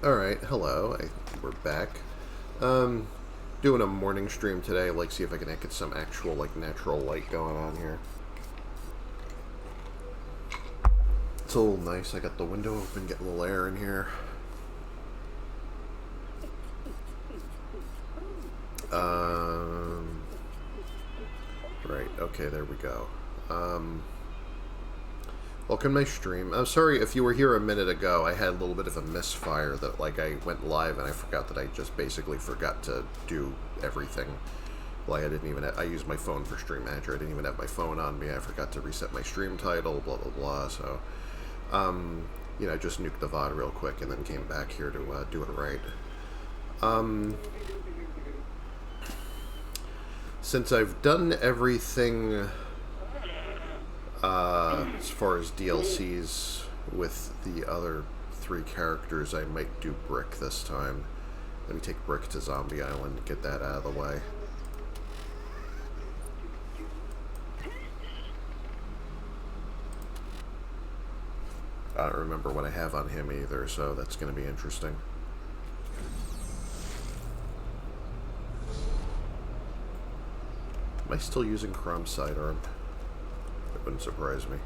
Alright, hello. We're back. Doing a morning stream today. Like, see if I can get some actual, like, natural light going on here. It's a little nice. I got the window open, get a little air in here. Right, okay, there we go. Welcome to my stream. I'm sorry if you were here a minute ago. I had a little bit of a misfire that, like, I went live and I forgot that I just basically forgot to do everything. Like, I didn't even I used my phone for Stream Manager. I didn't even have my phone on me. I forgot to reset my stream title, blah, blah, blah. So, you know, I just nuked the VOD real quick and then came back here to do it right. Since I've done everything as far as DLCs with the other 3 characters, I might do Brick this time. Let me take Brick to Zombie Island and get that out of the way. I don't remember what I have on him either, so that's going to be interesting. Am I still using Chrome Sidearm? It wouldn't surprise me.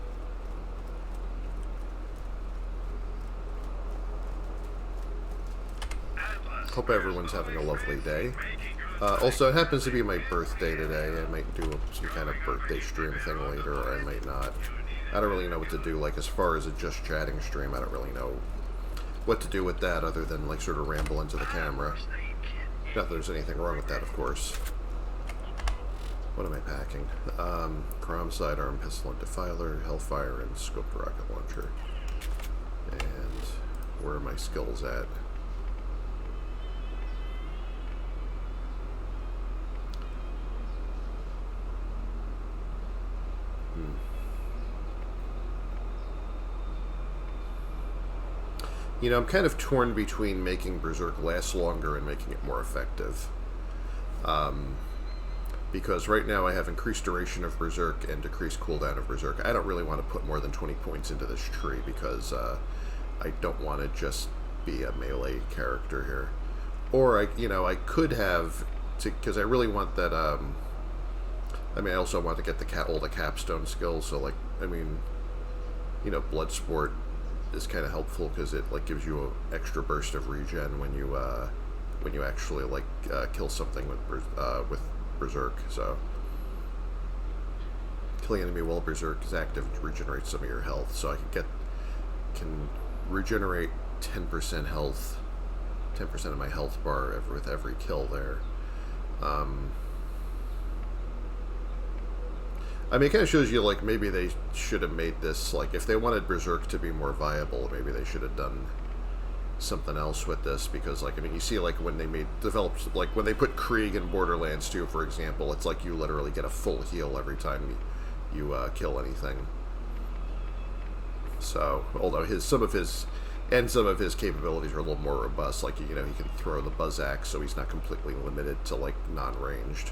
Hope everyone's having a lovely day. Also, it happens to be my birthday today. I might do some kind of birthday stream thing later, or I might not. I don't really know what to do. Like, as far as a just chatting stream, I don't really know what to do with that other than, like, sort of ramble into the camera. Not that there's anything wrong with that, of course. What am I packing? Chrome Sidearm, Pistol and Defiler, Hellfire, and Scoped Rocket Launcher. And where are my skills at? You know, I'm kind of torn between making Berserk last longer and making it more effective. Because right now I have increased duration of Berserk and decreased cooldown of Berserk. I don't really want to put more than 20 points into this tree because I don't want to just be a melee character here. Or, I could have, because I really want that, I mean, I also want to get all the capstone skills, so, like, I mean, you know, Bloodsport is kind of helpful because it, like, gives you an extra burst of regen when you actually, like, kill something with Berserk. So killing enemy while Berserk is active regenerates some of your health, so I can regenerate 10% health, 10% of my health bar with every kill there. I mean, it kind of shows you, like, maybe they should have made this, like, if they wanted Berserk to be more viable, maybe they should have done something else with this, because, like, I mean, you see, like, when they developed, like, when they put Krieg in Borderlands 2, for example, it's like you literally get a full heal every time you kill anything. So, although some of his capabilities are a little more robust, like, you know, he can throw the buzz axe, so he's not completely limited to, like, non-ranged.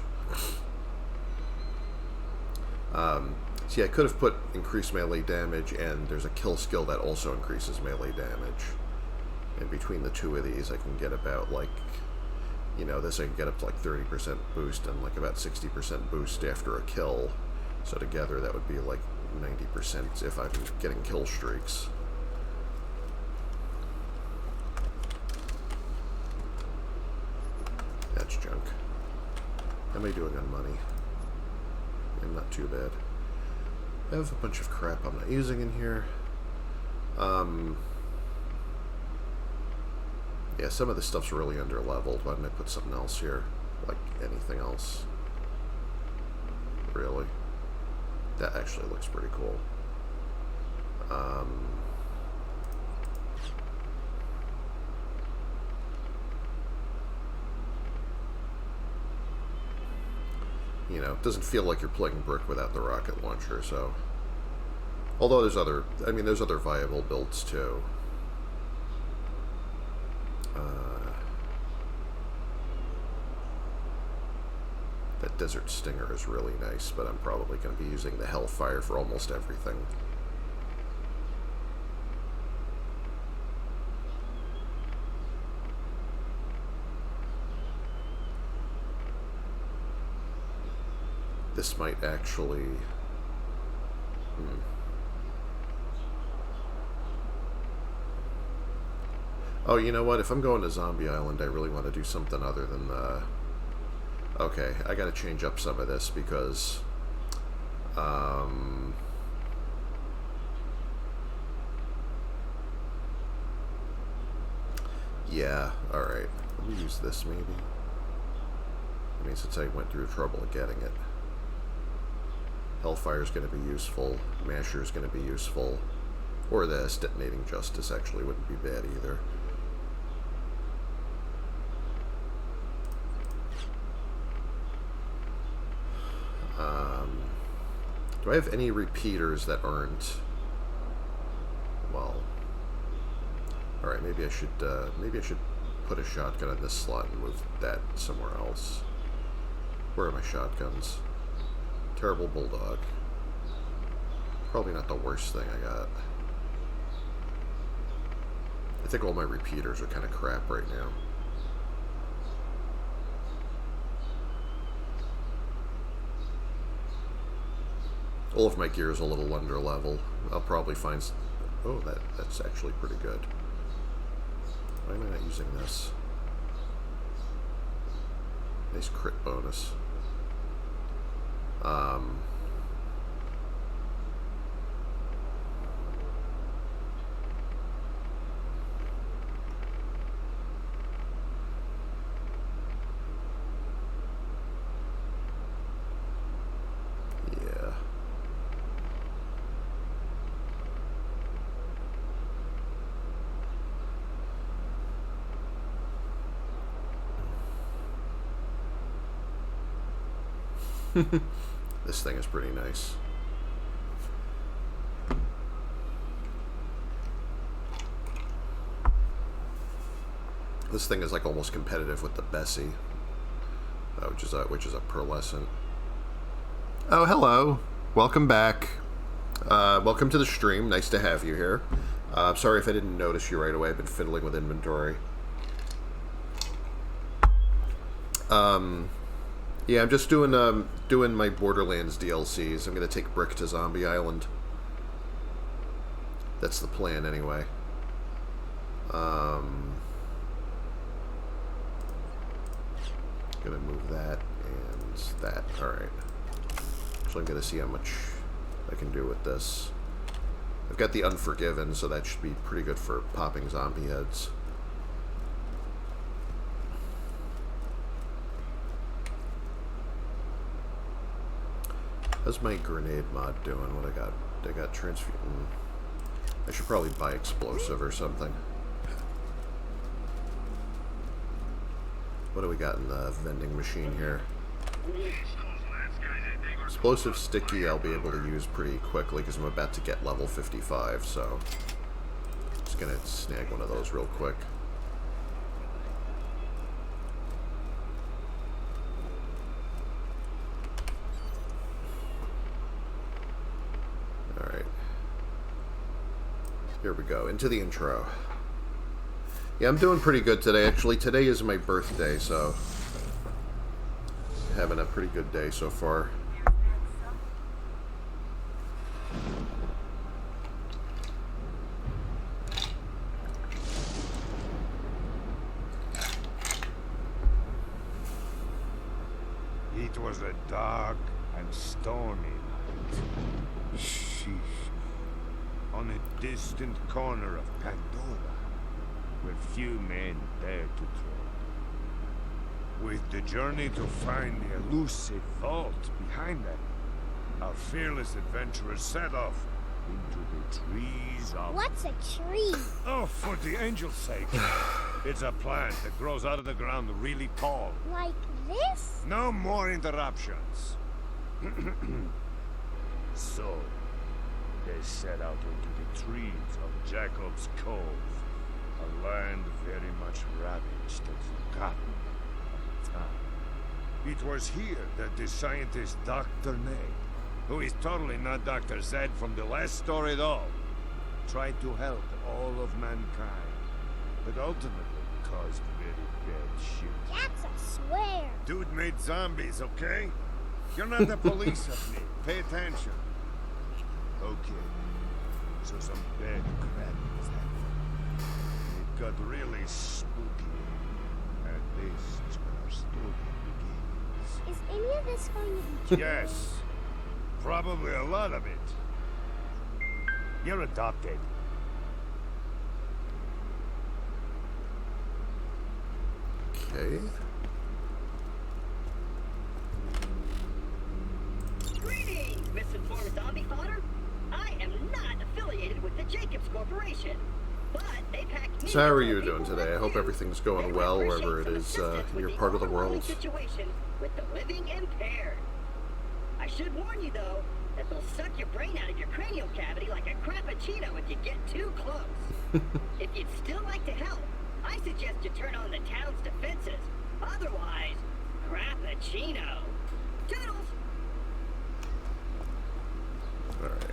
See, I could have put increased melee damage, and there's a kill skill that also increases melee damage. And between the two of these, I can get about, like, you know, this I can get up to, like, 30% boost and, like, about 60% boost after a kill. So together, that would be, like, 90% if I'm getting kill streaks. That's junk. How am I doing on money? I'm not too bad. I have a bunch of crap I'm not using in here. Yeah, some of this stuff's really under-leveled. Why don't I put something else here? Like anything else? Really? That actually looks pretty cool. You know, it doesn't feel like you're playing Brick without the rocket launcher, so... Although there's other viable builds, too. That Desert Stinger is really nice, but I'm probably going to be using the Hellfire for almost everything. this might actually... Oh, you know what? If I'm going to Zombie Island, I really want to do something other than the... Okay, I gotta change up some of this because... Yeah, alright. Let me use this, maybe. I mean, since I went through the trouble of getting it. Hellfire's gonna be useful. Masher's gonna be useful. Or this, Detonating Justice, actually wouldn't be bad either. Do I have any repeaters that aren't... Well... Alright, maybe I should put a shotgun in this slot and move that somewhere else. Where are my shotguns? Terrible Bulldog. Probably not the worst thing I got. I think all my repeaters are kind of crap right now. All of my gear is a little under level. I'll probably find... Oh, that's actually pretty good. Why am I not using this? Nice crit bonus. This thing is pretty nice. This thing is like almost competitive with the Bessie, which is a pearlescent. Oh, hello. Welcome back. Welcome to the stream. Nice to have you here. Sorry if I didn't notice you right away. I've been fiddling with inventory. Yeah, I'm just doing my Borderlands DLCs. I'm gonna take Brick to Zombie Island. That's the plan, anyway. Gonna move that and that. All right. So I'm gonna see how much I can do with this. I've got the Unforgiven, so that should be pretty good for popping zombie heads. How's my grenade mod doing? What I got? I got transfusion. I should probably buy explosive or something. What do we got in the vending machine here? Explosive sticky I'll be able to use pretty quickly because I'm about to get level 55, so just gonna snag one of those real quick. Here we go, into the intro. Yeah, I'm doing pretty good today, actually. Today is my birthday, so having a pretty good day so far. It was a dark and stormy night. Sheesh. On a distant corner of Pandora, where few men dare to tread. With the journey to find the elusive vault behind them, our fearless adventurers set off into the trees of... What's a tree? Oh, for the angel's sake. It's a plant that grows out of the ground really tall. Like this? No more interruptions. So... they set out into the trees of Jacob's Cove, a land very much ravaged and forgotten at the time. It was here that the scientist Dr. Nate, who is totally not Dr. Zed from the last story at all, tried to help all of mankind, but ultimately caused very bad shit. That's a swear. Dude made zombies, okay? You're not the police of me. Pay attention. Okay. So some bad crap is happening. It got really spooky. And this is where our story begins. Is any of this going to be true? Yes. Probably a lot of it. You're adopted. Okay. Greetings, misinformed zombie fodder. I am not affiliated with the Jacobs Corporation, but they packed me. So how are with you more doing people today? I like hope you. everything's going They well would wherever it appreciate is some assistance in with your the part of the overwhelming world. situation with the living impaired. I should warn you though that they'll suck your brain out of your cranial cavity like a crappuccino if you get too close. If you'd still like to help, I suggest you turn on the town's defenses. Otherwise, crappuccino. Toodles! Alright.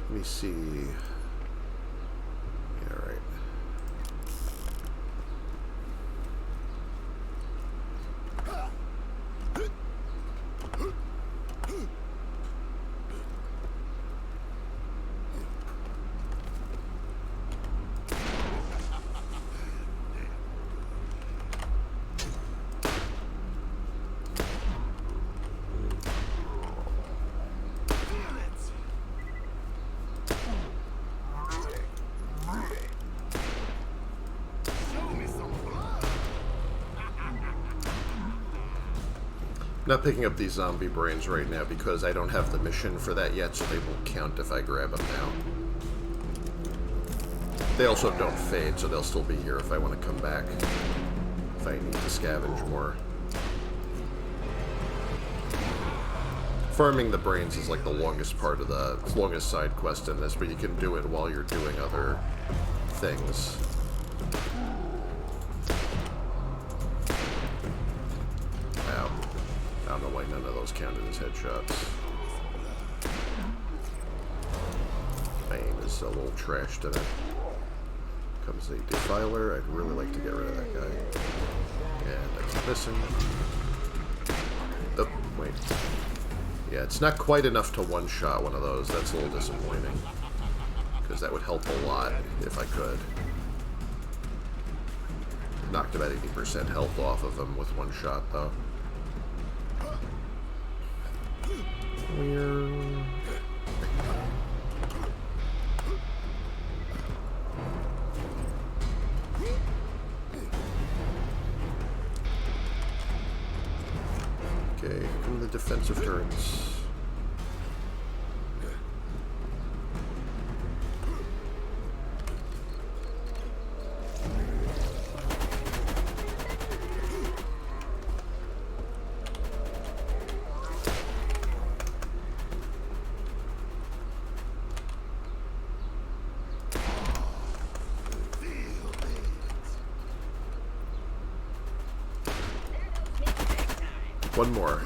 Let me see. Yeah, right. Not picking up these zombie brains right now because I don't have the mission for that yet, so they won't count if I grab them now. They also don't fade, so they'll still be here if I want to come back. If I need to scavenge more. Farming the brains is like the longest part of the longest side quest in this, but you can do it while you're doing other things. Ow. I don't know why none of those counted as headshots. My aim is a little trash today. Comes a defiler. I'd really like to get rid of that guy. And I keep missing. Oh, wait. Yeah, it's not quite enough to one-shot one of those. That's a little disappointing. Because that would help a lot if I could. Knocked about 80% health off of him with one shot, though. Weird. Okay, here come the defensive turrets. One more.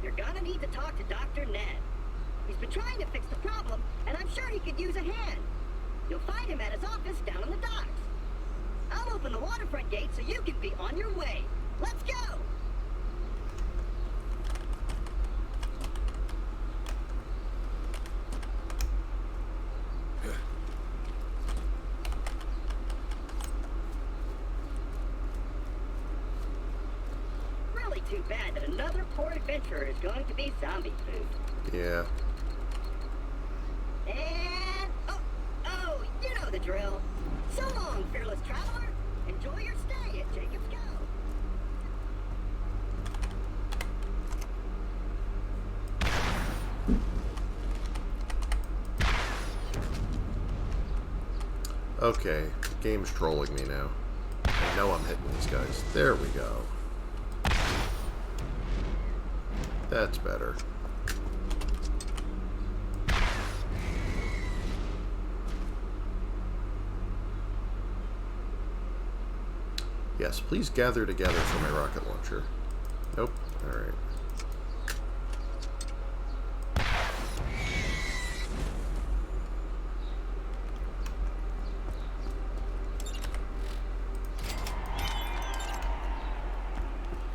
You're gonna need to talk to Dr. Ned. He's been trying to fix the problem, and I'm sure he could use a hand. You'll find him at his office down on the docks. I'll open the waterfront gate so you can be on your way. Let's go! Really too bad that another poor adventurer is going to be zombie food. Yeah. And oh, you know the drill. So long, fearless traveler. Enjoy your stay at Jacob's Cove. Okay, the game's trolling me now. I know I'm hitting these guys. There we go. That's better. Yes, please gather together for my rocket launcher. Nope. Alright.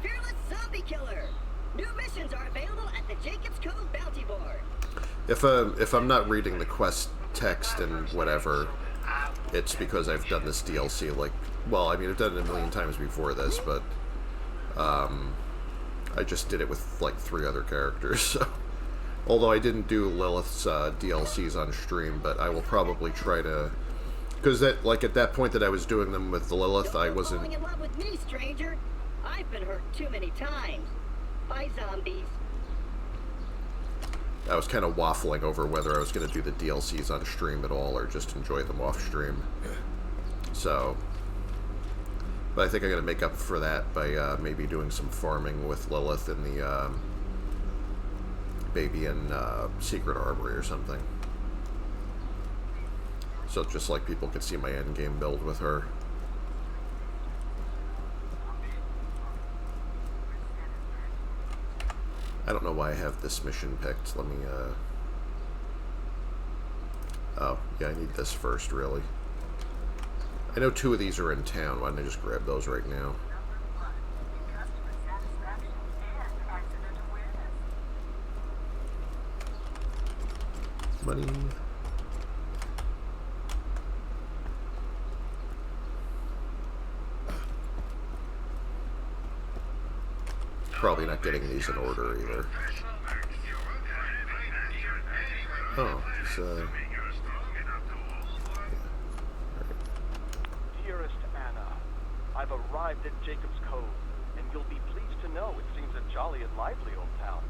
Fearless Zombie Killer. New missions are available at the Jacob's Cove bounty board. If I'm not reading the quest text and whatever, it's because I've done this DLC, like, well, I mean, I've done it a million times before this, but, I just did it with, like, 3 other characters, so. Although I didn't do Lilith's, DLCs on stream, but I will probably try to, because that, like, at that point that I was doing them with Lilith, I wasn't... Falling in love with me, stranger. I've been hurt too many times. By zombies. I was kind of waffling over whether I was going to do the DLCs on stream at all, or just enjoy them off stream. So... But I think I'm going to make up for that by maybe doing some farming with Lilith in the Baby and Secret Armory or something. So just like people could see my endgame build with her. I don't know why I have this mission picked. Let me, oh, yeah, I need this first, really. I know 2 of these are in town. Why don't I just grab those right now? Money. Probably not getting these in order either. Oh, it's, Dearest Anna, I've arrived at Jacob's Cove, and you'll be pleased to know it seems a jolly and lively old town.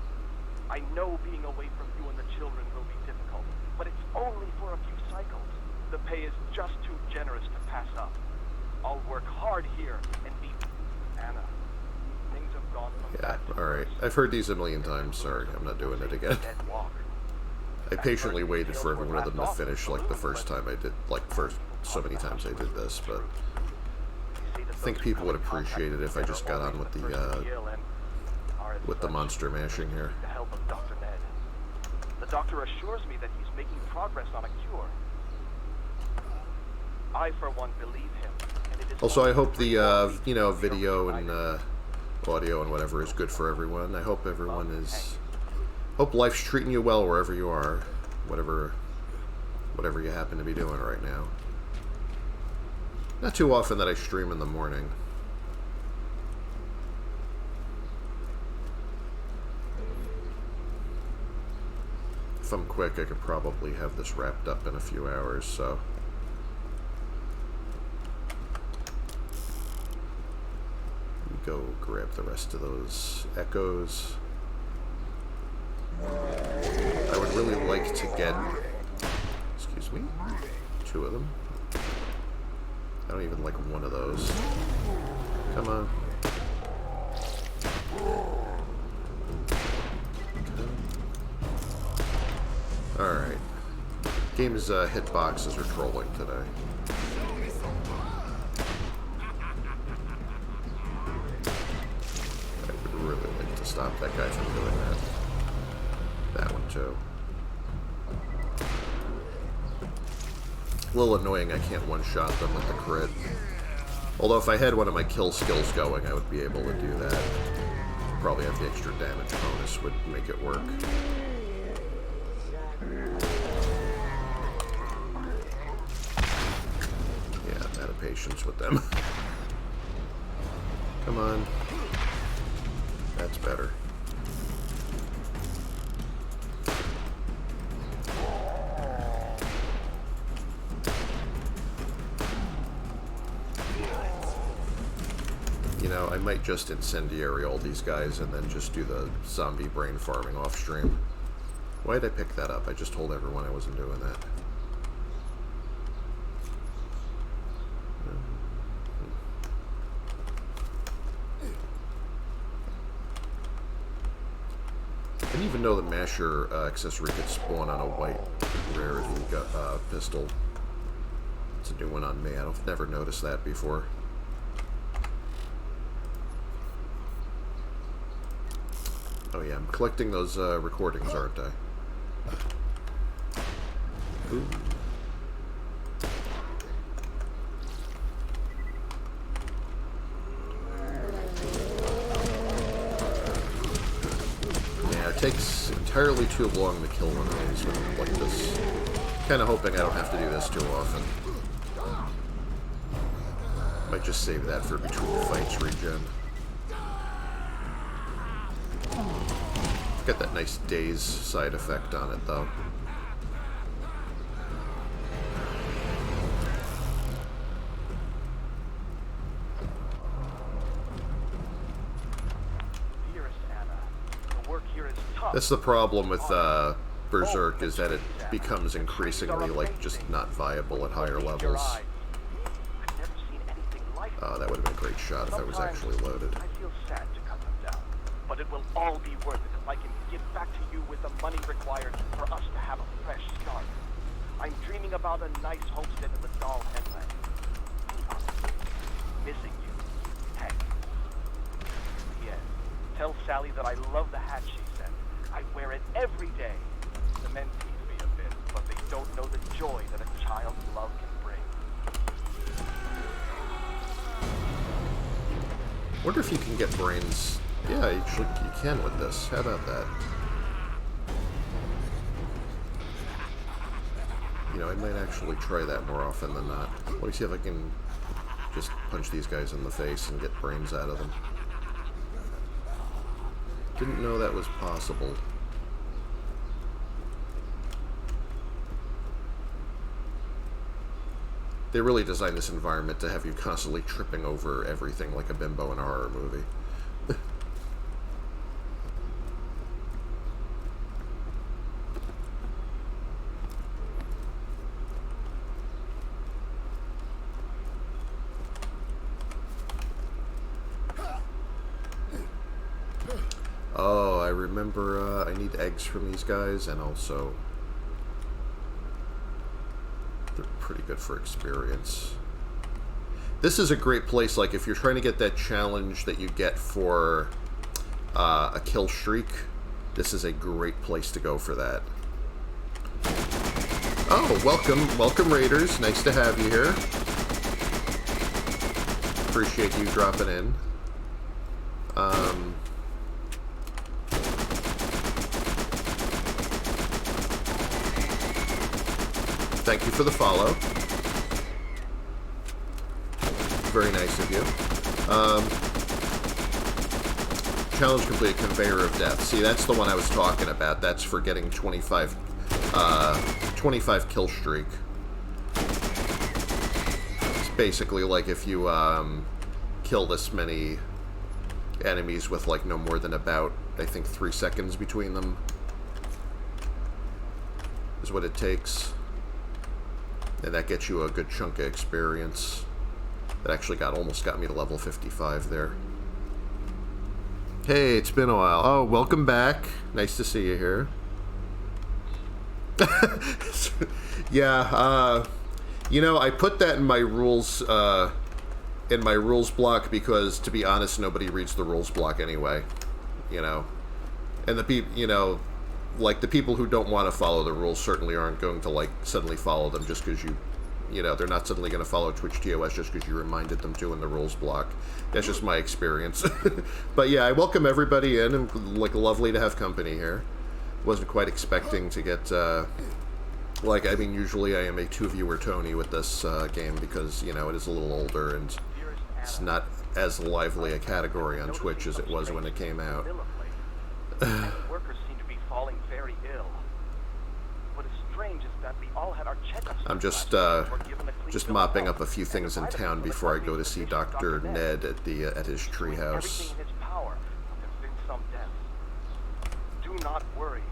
I know being away from you and the children will be difficult, but it's only for a few cycles. The pay is just too generous to pass up. I'll work hard here and be... Anna, things have gone from yeah, bad to alright. worse. I've heard these a million times. Sorry, I'm not doing it again. Dead walk. I patiently waited for every one of them to finish, like the first time I did, like so many times I did this, but I think people would appreciate it if I just got on with the monster mashing here. The help of Dr. Ned. The doctor assures me that he's making progress on a cure. I, for one, believe him. And it is Also, I hope the, you know, video and audio and whatever is good for everyone. I hope everyone is... Hope life's treating you well wherever you are. Whatever you happen to be doing right now. Not too often that I stream in the morning. If I'm quick, I could probably have this wrapped up in a few hours, so... Go grab the rest of those echoes. I would really like to get... Excuse me? 2 of them. I don't even like one of those. Come on. Alright. Game's hitboxes are trolling today. I would really like to stop that guy from doing that. That one too. A little annoying I can't one-shot them with the crit. Although if I had one of my kill skills going, I would be able to do that. Probably have the extra damage bonus would make it work. Yeah, out of patience with them. Come on. That's better. You know, I might just incendiary all these guys and then just do the zombie brain farming off stream. Why did I pick that up? I just told everyone I wasn't doing that. didn't even know the masher accessory could spawn on a white rare as you got pistol. It's a new one on me. I've never noticed that before. Oh yeah, I'm collecting those recordings, aren't I? Ooh. Yeah, it takes entirely too long to kill one of these like this. Kind of hoping I don't have to do this too often. Might just save that for between fights regen. Got that nice daze side effect on it though. Dearest Anna, the work here is tough. That's the problem with Berserk, is that it becomes increasingly like just not viable at higher levels. I've never seen anything like it. That would have been a great shot if I was actually loaded. I feel sad to cut them down, but it will all be worth it if I can give back to you with the money required for us to have a fresh start. I'm dreaming about a nice homestead in the Doll Headland. Missing you, Hank. Yes. Tell Sally that I love the hat she sent. I wear it every day. The men tease me a bit, but they don't know the joy that a child's love can bring. Wonder if you can get brains. Yeah, you can with this. How about that? You know, I might actually try that more often than not. Let me see if I can just punch these guys in the face and get brains out of them. Didn't know that was possible. They really designed this environment to have you constantly tripping over everything like a bimbo in a horror movie. Oh, I remember I need eggs from these guys, and also they're pretty good for experience. This is a great place, like if you're trying to get that challenge that you get for a kill streak, this is a great place to go for that. Oh, welcome Raiders, nice to have you here. Appreciate you dropping in. Thank you for the follow. Very nice of you. Challenge completed, Conveyor of Death. See, that's the one I was talking about. That's for getting 25 kill streak. It's basically like if you kill this many enemies with like no more than about, I think, 3 seconds between them is what it takes. And that gets you a good chunk of experience. That actually almost got me to level 55 there. Hey, it's been a while. Oh, welcome back. Nice to see you here. Yeah, you know, I put that in my rules block because, to be honest, nobody reads the rules block anyway. You know, and the people, you know, like the people who don't want to follow the rules certainly aren't going to like suddenly follow them just because you know, they're not suddenly going to follow Twitch TOS just because you reminded them to in the rules block. That's just my experience. But yeah, I welcome everybody in, and like lovely to have company here. Wasn't quite expecting to get like, I mean, usually I am a 2-viewer Tony with this game because, you know, it is a little older and it's not as lively a category on Twitch as it was when it came out. Workers seem to be falling very ill. What is strange is that we all had our checkups. I'm just mopping up a few things in town before I go to see Dr. Ned at his treehouse. Everything in his power to convince some deaths. Do not worry.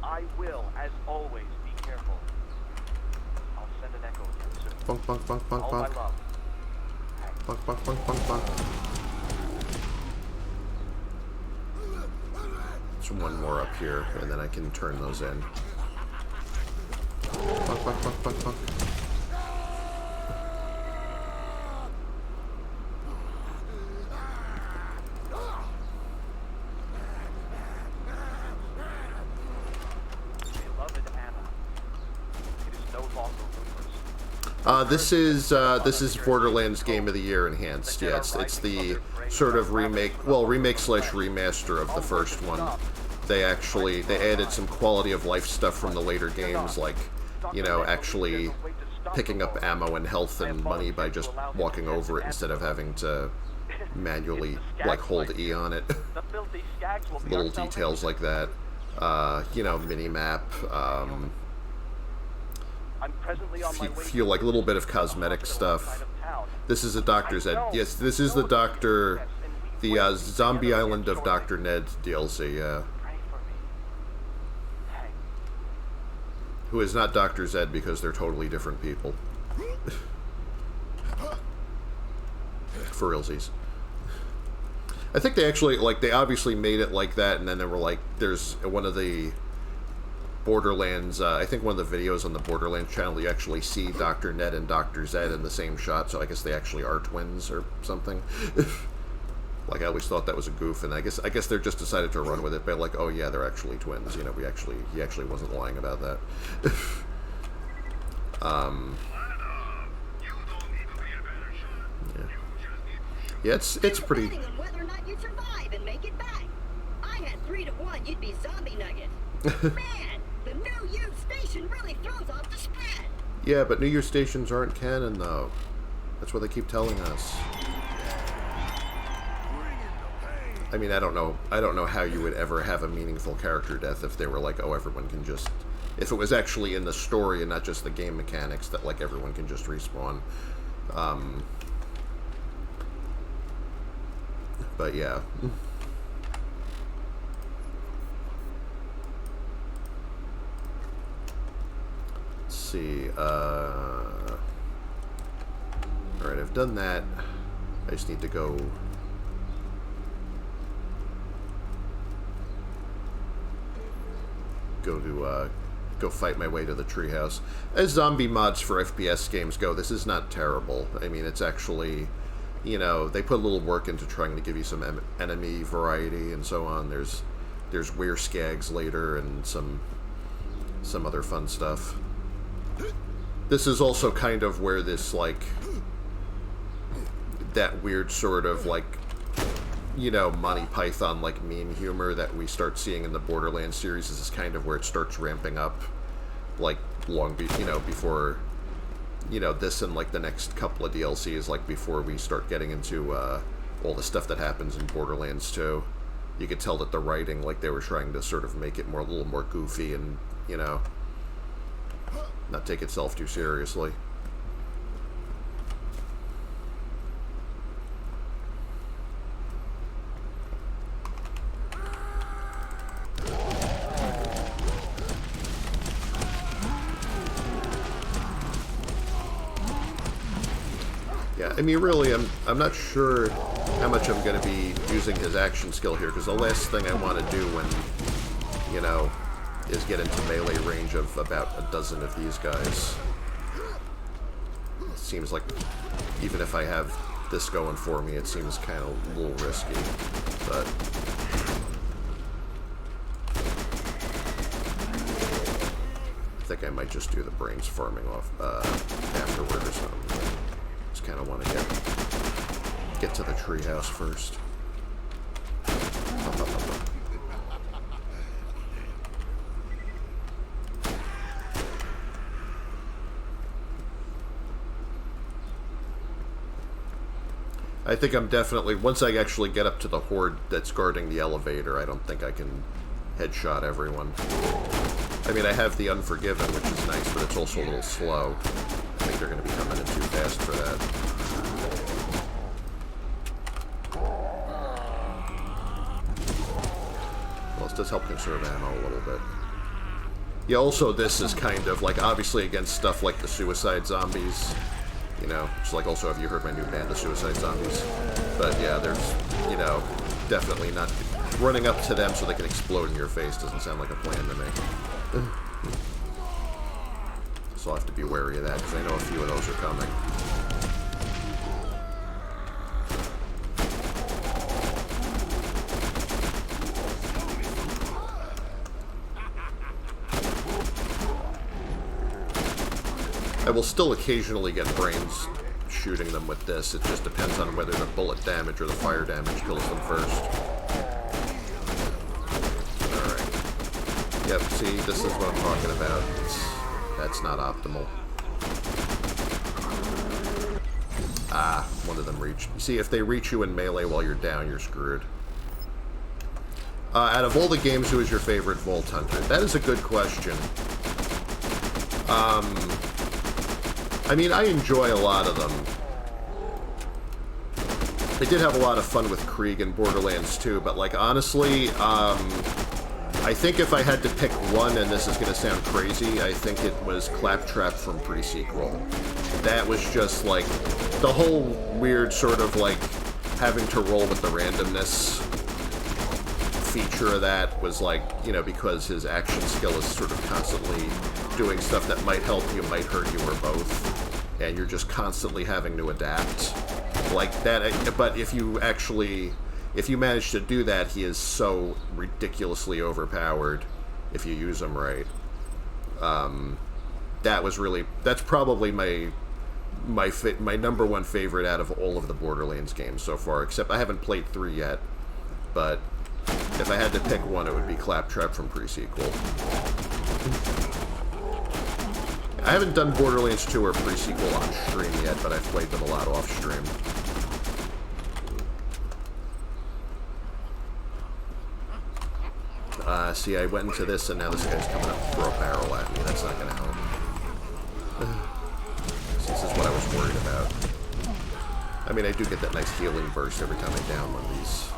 I will, as always, be careful. I'll send an echo again soon. Bunk, bunk, bunk, bunk, All my bunk. love. Bunk, bunk, bunk, bunk, bunk. Let's there's one more up here, and then I can turn those in. Fuck, fuck, fuck, fuck, fuck. This is Borderlands Game of the Year enhanced. Yeah, it's the sort of remake slash remaster of the first one. They added some quality of life stuff from the later games, like, you know, actually picking up ammo and health and money by just walking over it instead of having to manually like hold E on it. Little details like that. You know, mini map. Feel like a little bit of cosmetic stuff. This is a Dr. Zed. Yes, this is the Doctor, the Zombie Island of Dr. Ned DLC. Yeah. Who is not Dr. Zed because they're totally different people. For realsies. I think they actually, like, they obviously made it like that, and then they were like, there's one of the Borderlands, I think one of the videos on the Borderlands channel, you actually see Dr. Ned and Dr. Zed in the same shot, so I guess they actually are twins or something. Like, I always thought that was a goof, and I guess they just decided to run with it, but like, oh yeah, they're actually twins, you know, he actually wasn't lying about that. Yeah, it's pretty. Depending on whether or not you survive and make it back. I had 3-1, you'd be zombie nugget. Man, the new youth station really throws off the spread. Yeah, but New Year's stations aren't canon, though. That's what they keep telling us. I mean, I don't know how you would ever have a meaningful character death if they were like, oh, everyone can just... If it was actually in the story and not just the game mechanics that, like, everyone can just respawn. But, yeah. See, alright, I've done that. I just need to go fight my way to the treehouse. As zombie mods for FPS games go, this is not terrible. I mean, it's actually, you know, they put a little work into trying to give you some enemy variety and so on. There's weird skags later and some other fun stuff. This is also kind of where this, like, that weird sort of, like, you know, Monty Python, like, meme humor that we start seeing in the Borderlands series. This is kind of where it starts ramping up, like, before, you know, this and, like, the next couple of DLCs, like, before we start getting into, all the stuff that happens in Borderlands 2. You could tell that the writing, like, they were trying to sort of make it a little more goofy and, you know, not take itself too seriously. Yeah, I mean, really, I'm not sure how much I'm going to be using his action skill here, because the last thing I want to do when, you know, is get into melee range of about a dozen of these guys. It seems like, even if I have this going for me, it seems kind of a little risky, but... I think I might just do the brains farming off afterward or something. Just kind of want to get to the treehouse first. I think I'm definitely, once I actually get up to the horde that's guarding the elevator, I don't think I can headshot everyone. I mean, I have the Unforgiven, which is nice, but it's also a little slow. I think they're going to be coming in too fast for that. Well, this does help conserve ammo a little bit. Yeah, also this is kind of, like, obviously against stuff like the suicide zombies. You know, just like, also, have you heard my new band, the Suicide Zombies? But yeah, there's, you know, definitely not running up to them so they can explode in your face doesn't sound like a plan to me. So I'll have to be wary of that, because I know a few of those are coming. I will still occasionally get brains shooting them with this. It just depends on whether the bullet damage or the fire damage kills them first. Alright. Yep, see, this is what I'm talking about. That's not optimal. Ah, one of them reached. See, if they reach you in melee while you're down, you're screwed. Out of all the games, who is your favorite Vault Hunter? That is a good question. I mean, I enjoy a lot of them. I did have a lot of fun with Krieg and Borderlands 2, but, like, honestly, I think if I had to pick one, and this is going to sound crazy, I think it was Claptrap from Pre-Sequel. That was just, like, the whole weird sort of, like, having to roll with the randomness feature of that was, like, you know, because his action skill is sort of constantly doing stuff that might help you, might hurt you, or both, and you're just constantly having to adapt. Like that, but if you manage to do that, he is so ridiculously overpowered if you use him right. That's probably my number one favorite out of all of the Borderlands games so far, except I haven't played 3 yet, but if I had to pick one, it would be Claptrap from Pre-Sequel. I haven't done Borderlands 2 or Pre-Sequel on stream yet, but I've played them a lot off stream. See, I went into this, and now this guy's coming up to throw a barrel at me. That's not going to help. This is what I was worried about. I mean, I do get that nice healing burst every time I down one of these.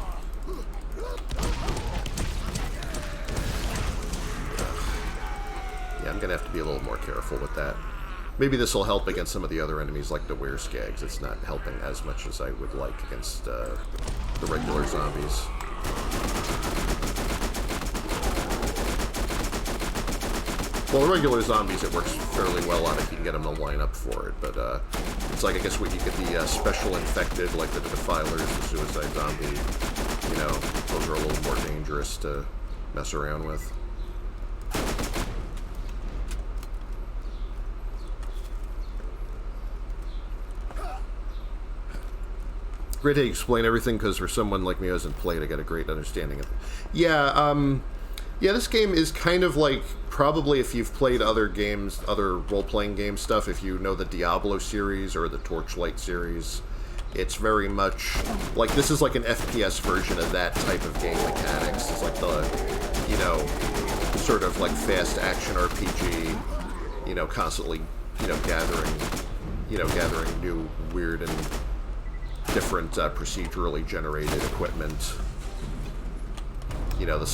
Yeah, I'm going to have to be a little more careful with that. Maybe this will help against some of the other enemies like the Wereskags. It's not helping as much as I would like against the regular zombies. Well, the regular zombies, it works fairly well on if you can get them to line up for it, but it's like, I guess, when you get the special infected, like the Defilers, the Suicide Zombie, you know, those are a little more dangerous to mess around with. Great to explain everything, because for someone like me who hasn't played, I got a great understanding of it. Yeah, yeah, this game is kind of like, probably if you've played other games, other role-playing game stuff, if you know the Diablo series or the Torchlight series, it's very much, like, this is like an FPS version of that type of game mechanics. It's like the, you know, sort of like fast action RPG, you know, constantly, you know, gathering new, weird, and different procedurally generated equipment. You know, the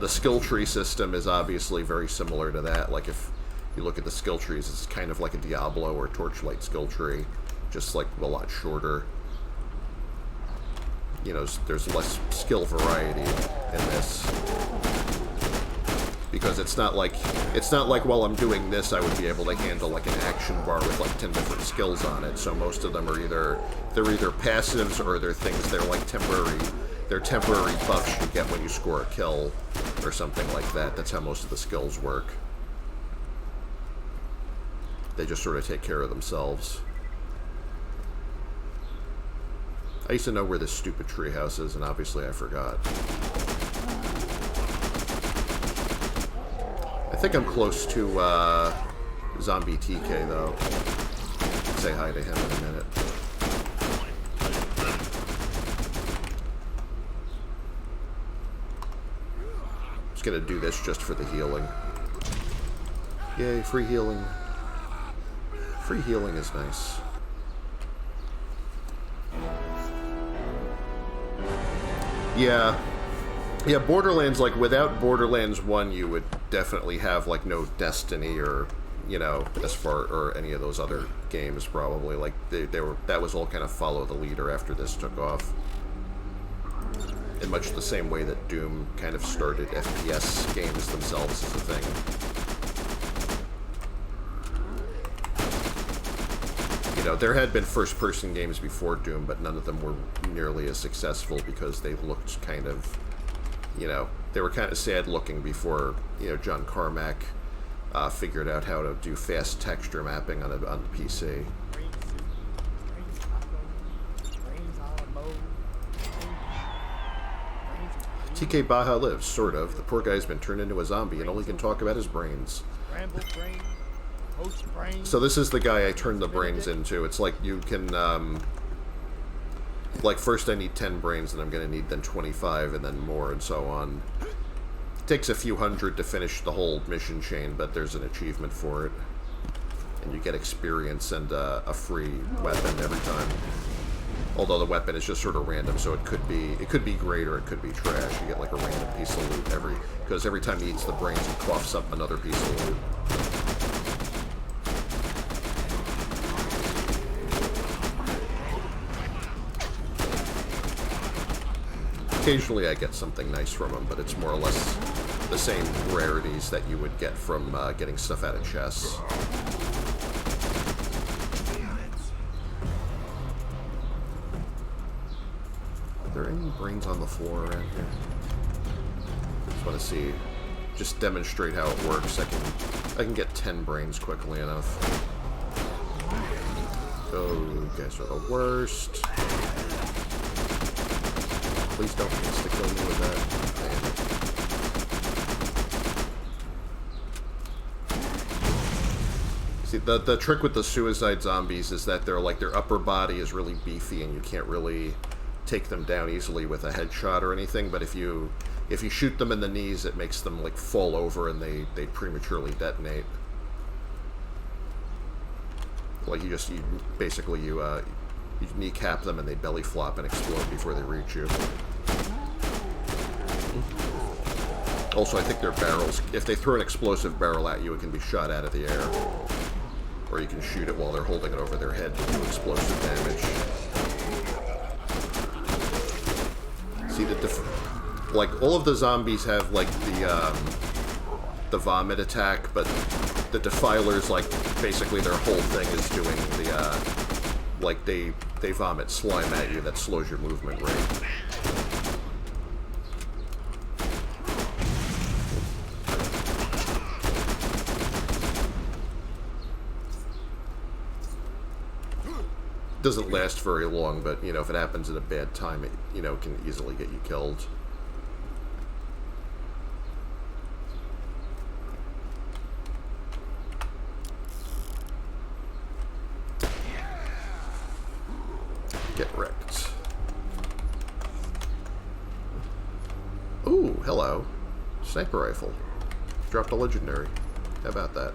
skill tree system is obviously very similar to that. Like, if you look at the skill trees, it's kind of like a Diablo or Torchlight skill tree, just like a lot shorter. You know, there's less skill variety in this, because it's not like while I'm doing this, I would be able to handle like an action bar with like 10 different skills on it. So most of them are either passives, or they're things, they're like temporary buffs you get when you score a kill or something like that. That's how most of the skills work. They just sort of take care of themselves. I used to know where this stupid treehouse is, and obviously I forgot. I think I'm close to Zombie TK, though. Say hi to him in a minute. Just gonna do this just for the healing. Yay, free healing. Free healing is nice. Yeah. Yeah, Borderlands, like, without Borderlands 1, you would definitely have, like, no Destiny or, you know, or any of those other games, probably. Like, that was all kind of follow the leader after this took off. in much the same way that Doom kind of started FPS games themselves as a thing. You know, there had been first-person games before Doom, but none of them were nearly as successful because they looked kind of, you know, they were kind of sad-looking before, you know, John Carmack figured out how to do fast texture mapping on the PC. TK Baja lives, sort of. The poor guy's been turned into a zombie and only can talk about his brains. So this is the guy I turned the brains into. It's like you can, like first I need 10 brains, and I'm going to need then 25, and then more, and so on. It takes a few hundred to finish the whole mission chain, but there's an achievement for it. And you get experience and a free weapon every time. Although the weapon is just sort of random, so it could be great or it could be trash. You get like a random piece of loot because every time he eats the brains, he coughs up another piece of loot. Occasionally I get something nice from him, but it's more or less the same rarities that you would get from getting stuff out of chests. Are there any brains on the floor around here? Just want to see, just demonstrate how it works. I can get 10 brains quickly enough. Oh, you guys are the worst. Please don't insta-kill me with that. See, the trick with the suicide zombies is that their upper body is really beefy and you can't really take them down easily with a headshot or anything, but if you shoot them in the knees, it makes them like fall over and they prematurely detonate. Like you kneecap them and they belly flop and explode before they reach you. Also, I think their barrels, if they throw an explosive barrel at you, it can be shot out of the air. Or you can shoot it while they're holding it over their head to do explosive damage. See, like, all of the zombies have, like, the vomit attack, but the Defilers, like, basically their whole thing is doing the, like, they vomit slime at you that slows your movement rate. Doesn't last very long, but, you know, if it happens at a bad time, it, you know, can easily get you killed. Get wrecked. Ooh, hello. Sniper rifle. Dropped a legendary. How about that?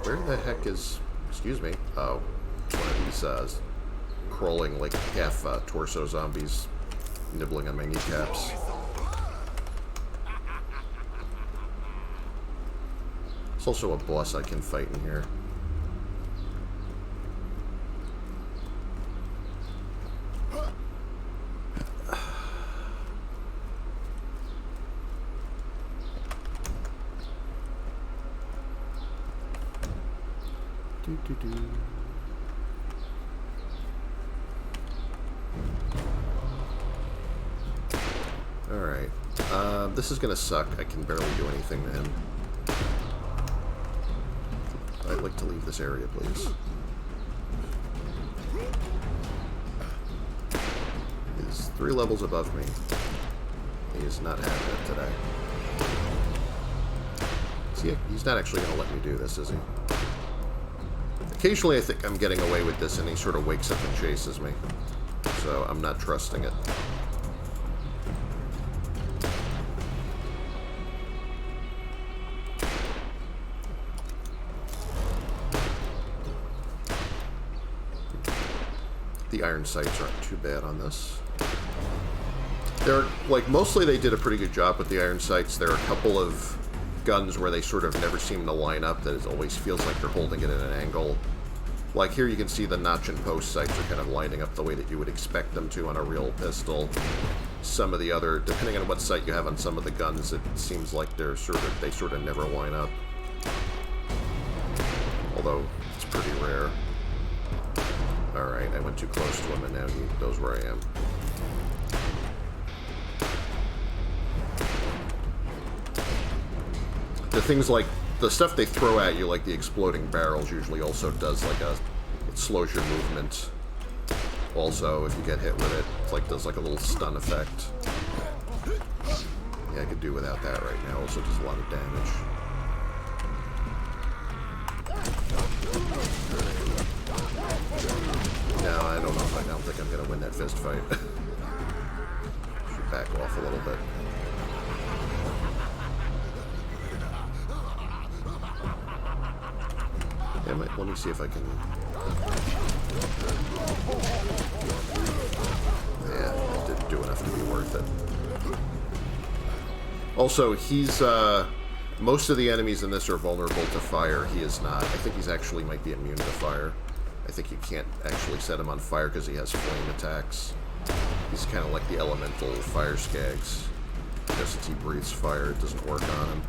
Where the heck is... Excuse me. Oh, one of these crawling, like, half torso zombies nibbling on my kneecaps. There's also a boss I can fight in here. Alright. This is gonna suck. I can barely do anything to him. I'd like to leave this area, please. He's 3 levels above me. He is not having it today. See, he's not actually gonna let me do this, is he? Occasionally I think I'm getting away with this and he sort of wakes up and chases me. So I'm not trusting it. The iron sights aren't too bad on this. They're, like, mostly they did a pretty good job with the iron sights. There are a couple of guns where they sort of never seem to line up, that it always feels like they're holding it at an angle. Like here you can see the notch and post sights are kind of lining up the way that you would expect them to on a real pistol. Some of the other, depending on what sight you have on some of the guns, it seems like they sort of never line up. Although it's pretty rare. Alright, I went too close to him and now he knows where I am. The things like, the stuff they throw at you, like the exploding barrels, usually also does like it slows your movement. Also, if you get hit with it, it's like does like a little stun effect. Yeah, I could do without that right now. Also does a lot of damage. No, I don't know. I don't think I'm gonna win that fist fight. Should back off a little bit. Yeah, let me see if I can. Yeah, it didn't do enough to be worth it. Also, he's most of the enemies in this are vulnerable to fire. He is not. I think he's actually might be immune to fire. I think you can't actually set him on fire because he has flame attacks. He's kind of like the elemental fire skags. Just since he breathes fire, it doesn't work on him.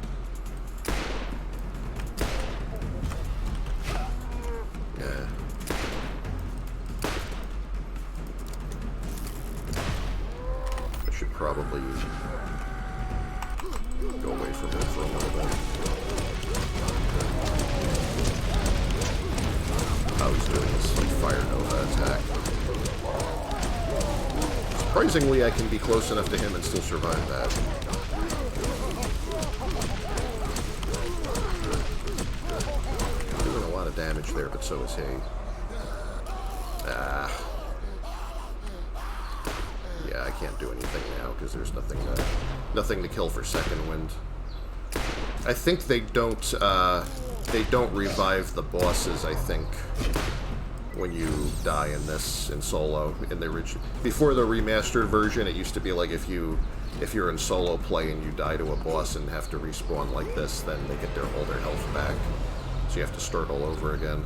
Yeah. I should probably go away from him for a little bit. Oh, he's doing this like fire nova attack. Surprisingly, I can be close enough to him and still survive that. Doing a lot of damage there, but so is he. Yeah, I can't do anything now because there's nothing to kill for second wind. I think they don't revive the bosses, I think, when you die in solo. In the before the remastered version, it used to be like if you're in solo play and you die to a boss and have to respawn like this, then they get all their health back. So you have to start all over again.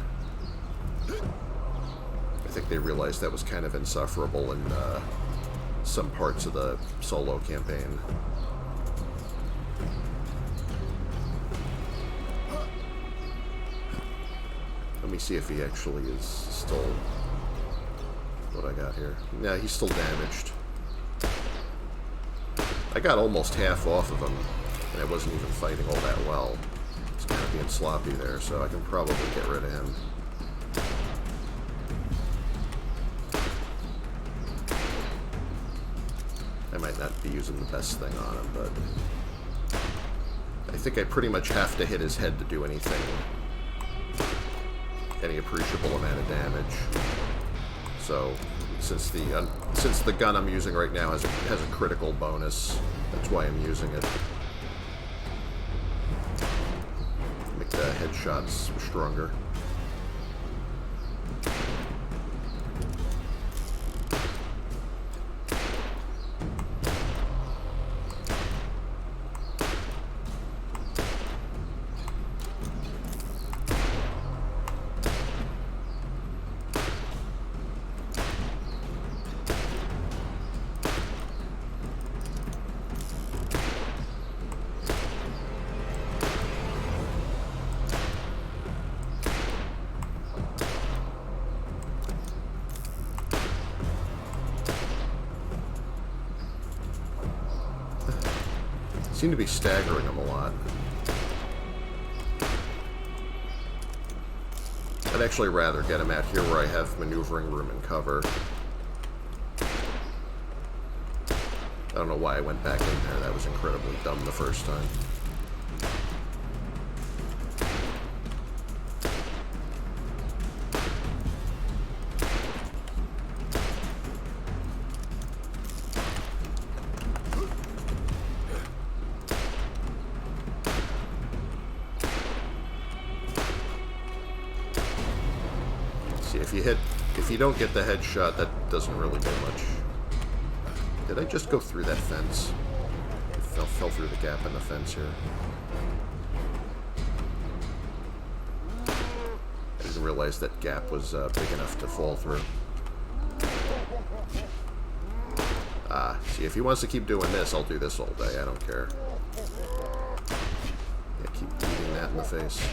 I think they realized that was kind of insufferable in some parts of the solo campaign. Let me see if he actually is still... What I got here. Yeah, he's still damaged. I got almost half off of him, and I wasn't even fighting all that well. It's kind of being sloppy there, so I can probably get rid of him. I might not be using the best thing on him, but... I think I pretty much have to hit his head to do anything. Any appreciable amount of damage. So, since the gun I'm using right now has a critical bonus, that's why I'm using it. Make the headshots stronger. Seem to be staggering him a lot. I'd actually rather get him out here where I have maneuvering room and cover. I don't know why I went back in there. That was incredibly dumb the first time. If you don't get the headshot, that doesn't really do much. Did I just go through that fence? I fell through the gap in the fence here. I didn't didn't realize that gap was big enough to fall through. See, if he wants to keep doing this, I'll do this all day. I don't care. Yeah, keep beating that in the face.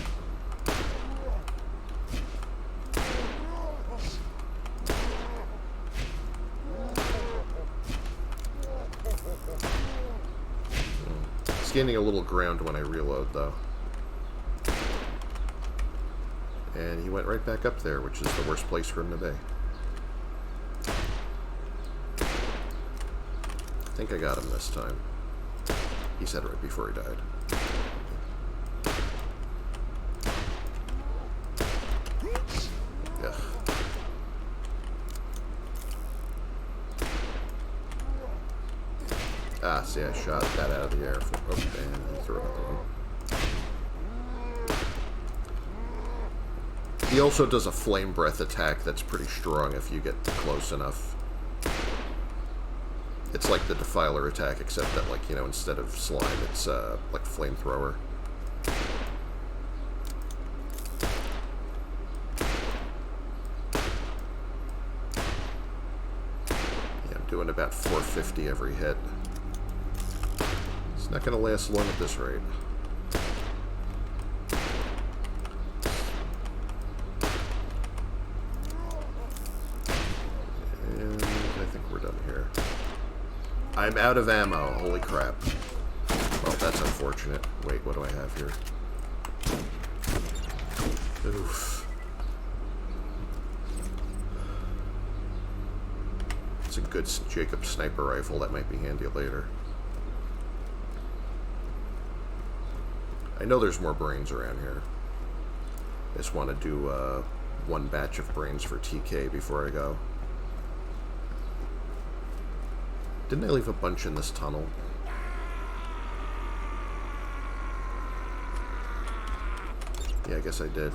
It's gaining a little ground when I reload, though. And he went right back up there, which is the worst place for him to be. I think I got him this time. He said it right before he died. Ugh. See, I shot that out of the air. And he threw it out the window. He also does a flame breath attack that's pretty strong if you get close enough. It's like the Defiler attack, except that, like, you know, instead of slime, it's like flamethrower. Yeah, I'm doing about 450 every hit. It's not going to last long at this rate. And I think we're done here. I'm out of ammo. Holy crap. Well, that's unfortunate. Wait, what do I have here? Oof. It's a good Jacobs sniper rifle. That might be handy later. I know there's more brains around here. I just want to do one batch of brains for TK before I go. Didn't I leave a bunch in this tunnel? Yeah, I guess I did.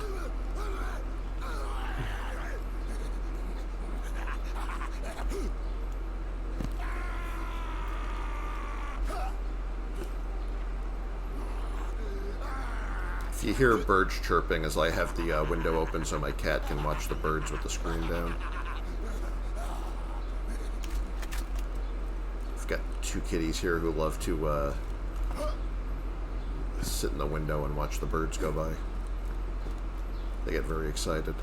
If you hear birds chirping, as I have the window open so my cat can watch the birds with the screen down. I've got two kitties here who love to sit in the window and watch the birds go by. They get very excited.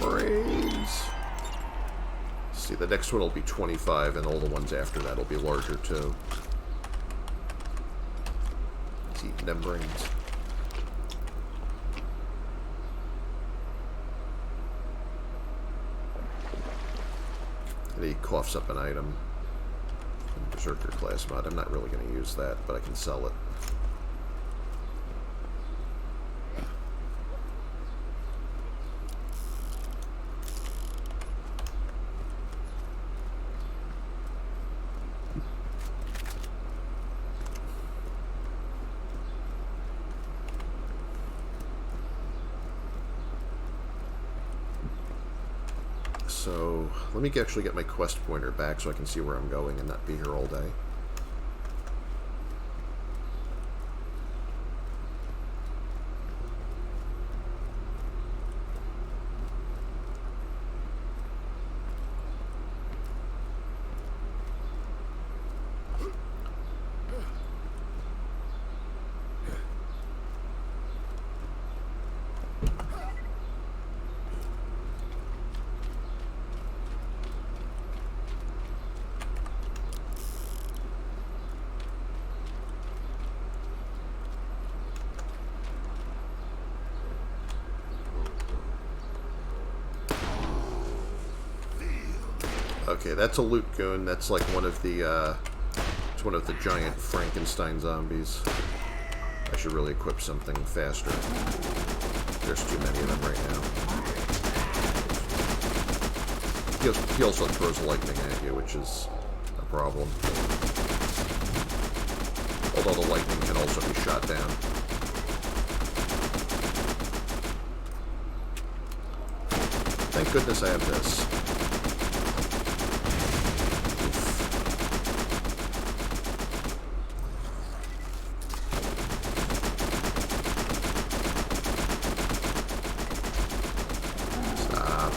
Brains. See, the next one will be 25, and all the ones after that will be larger too. He's eating them brains. And he coughs up an item. Berserker class mod. I'm not really going to use that, but I can sell it. So, let me actually get my quest pointer back so I can see where I'm going and not be here all day. Okay, that's a loot goon. That's like one of the, it's one of the giant Frankenstein zombies. I should really equip something faster. There's too many of them right now. he also throws lightning at you, which is a problem. Although the lightning can also be shot down. Thank goodness I have this. Stop.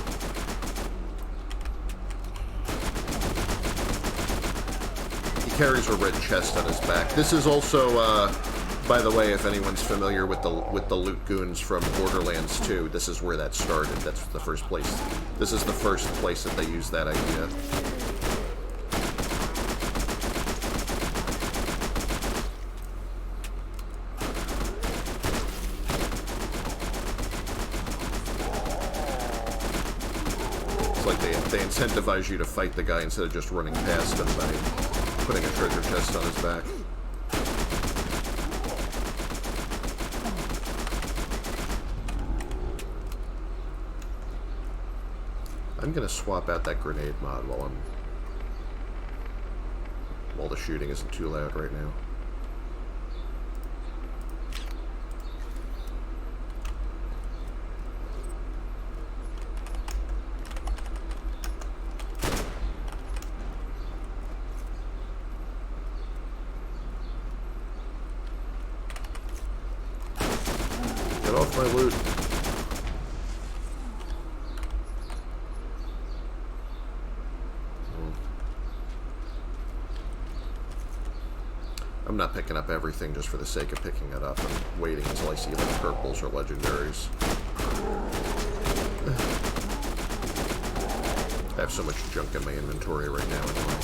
He carries a red chest on his back. This is also, by the way, if anyone's familiar with the loot goons from Borderlands 2, this is where that started. That's the first place. This is the first place that they used that idea. It's like they incentivize you to fight the guy instead of just running past him by putting a treasure chest on his back. I'm gonna swap out that grenade mod while the shooting isn't too loud right now. Get off my loot. I'm not picking up everything just for the sake of picking it up. I'm waiting until I see like purples or legendaries. I have so much junk in my inventory right now anyway.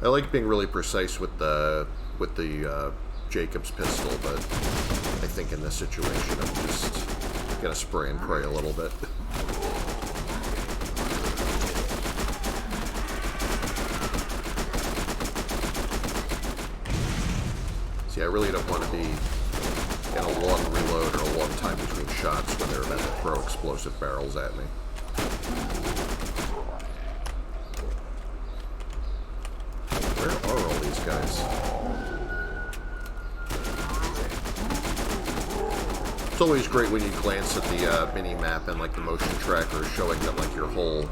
I like being really precise with the Jacob's pistol, but I think in this situation I'm just gonna spray and pray a little bit. See, I really don't want to be in a long reload or a long time between shots when they're about to throw explosive barrels at me. Where are all these guys? It's always great when you glance at the mini-map and like the motion tracker is showing that like your whole,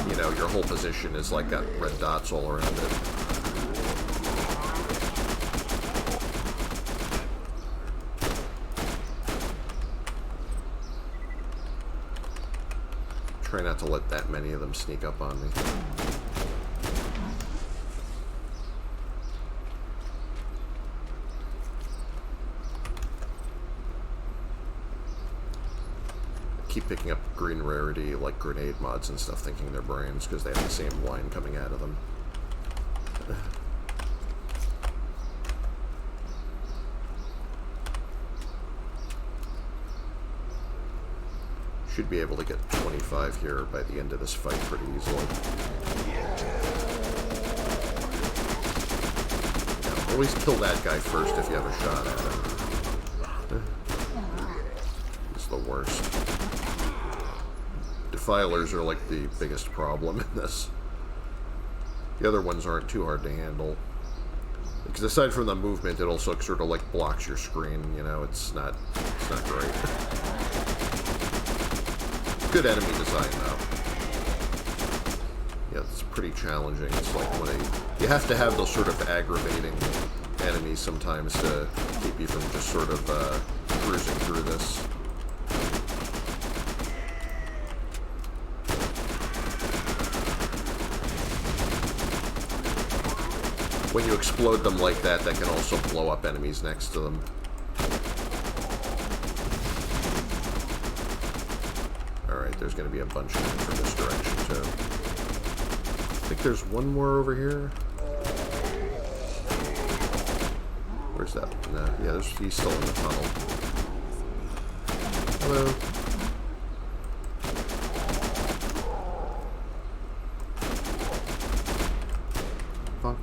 you know, your whole position is like got red dots all around it. Try not to let that many of them sneak up on me. Keep picking up green rarity, like grenade mods and stuff, thinking they're brands, because they have the same line coming out of them. Should be able to get 25 here by the end of this fight pretty easily. Yeah, always kill that guy first if you have a shot at him. He's the worst. Defilers are like the biggest problem in this. The other ones aren't too hard to handle. Because aside from the movement, it also sort of like blocks your screen, you know, it's not great. Good enemy design though. Yeah, it's pretty challenging. It's like when you have to have those sort of aggravating enemies sometimes to keep you from just sort of cruising through this. When you explode them like that, that can also blow up enemies next to them. Alright, there's going to be a bunch coming from this direction, too. I think there's one more over here. Where's that? No, yeah, he's still in the tunnel. Hello. Fuck.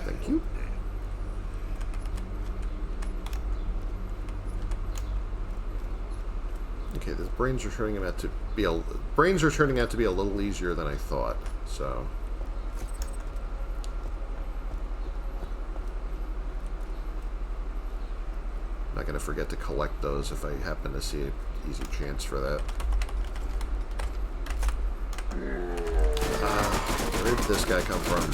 Thank you. Okay, the brains are turning out to be a little easier than I thought. So. Not going to forget to collect those if I happen to see an easy chance for that. Where did this guy come from?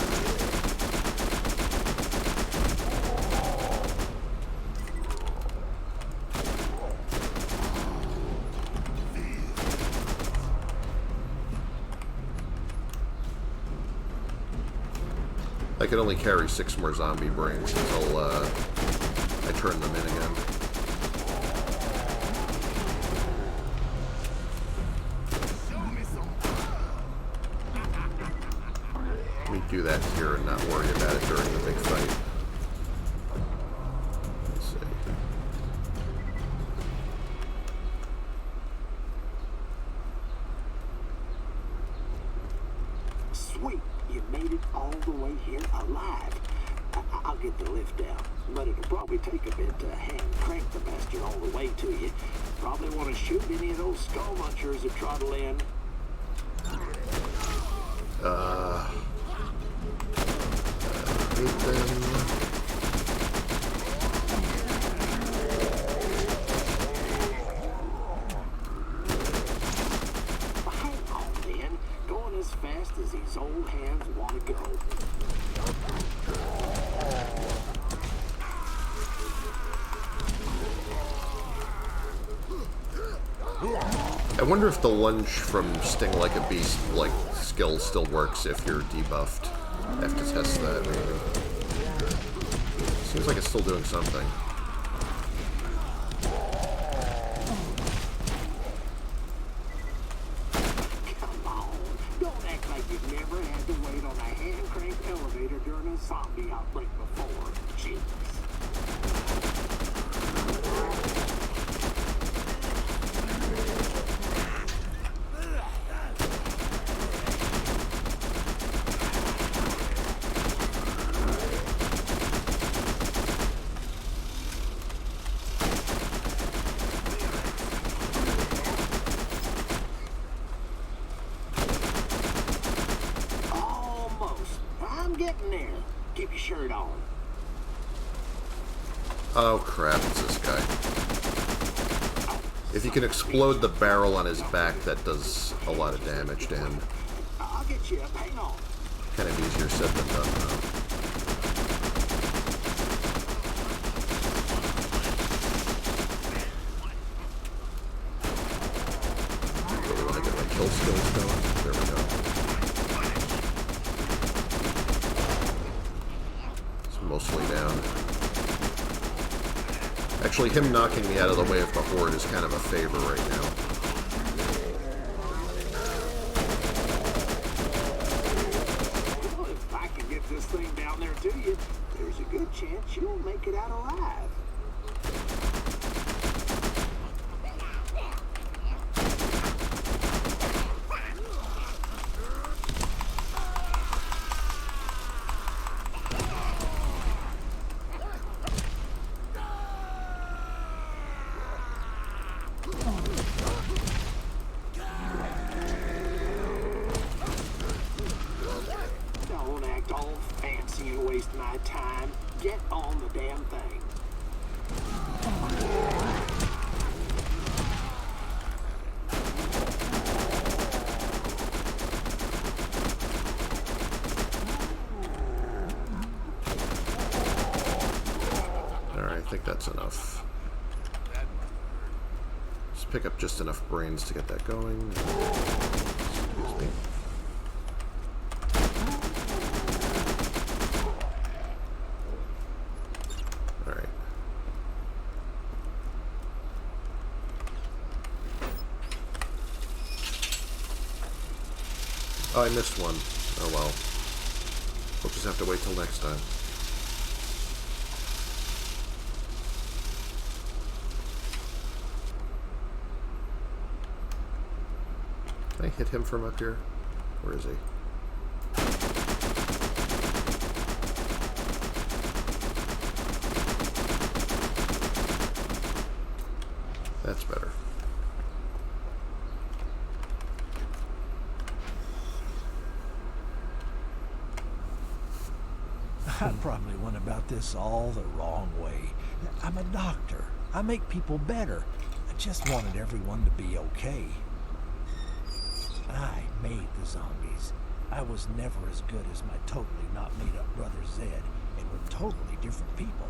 I can only carry 6 more zombie brains until I turn them in again. Let me do that here and not worry about it during the big fight. Let's see. Sweet, you made it all the way here alive. I'll get the lift out, but it'll probably take a bit to hand crank the bastard all the way to you. Probably want to shoot any of those skull munchers that trottle in. Hate them. Hang on, then. Going as fast as these old hands want to go. I wonder if the lunge from Sting Like a Beast skill still works if you're debuffed. I have to test that, maybe. Seems like it's still doing something. Come on. Don't act like you've never had to wait on a hand-cranked elevator during a zombie outbreak before. Jeez. Getting there. Keep your shirt on. Oh crap, it's this guy. If you can explode the barrel on his back, that does a lot of damage to him. I'll get you up. Hang on. Kind of easier said than done, though. Really want to get my kill skills going. There we go. Mostly down. Actually, him knocking me out of the way of the horde is kind of a favor right now. Well, if I can get this thing down there to you, there's a good chance you'll make it out alive. Don't act all fancy and waste my time. Get on the damn thing. Alright, I think that's enough. Just pick up just enough brains to get that going. Excuse me. Alright. Oh, I missed one. Oh well. We'll just have to wait till next time. Can I hit him from up here? Where is he? going about this all the wrong way. I'm a doctor. I make people better. I just wanted everyone to be okay. I made the zombies. I was never as good as my totally not made up brother Zed, and we're totally different people.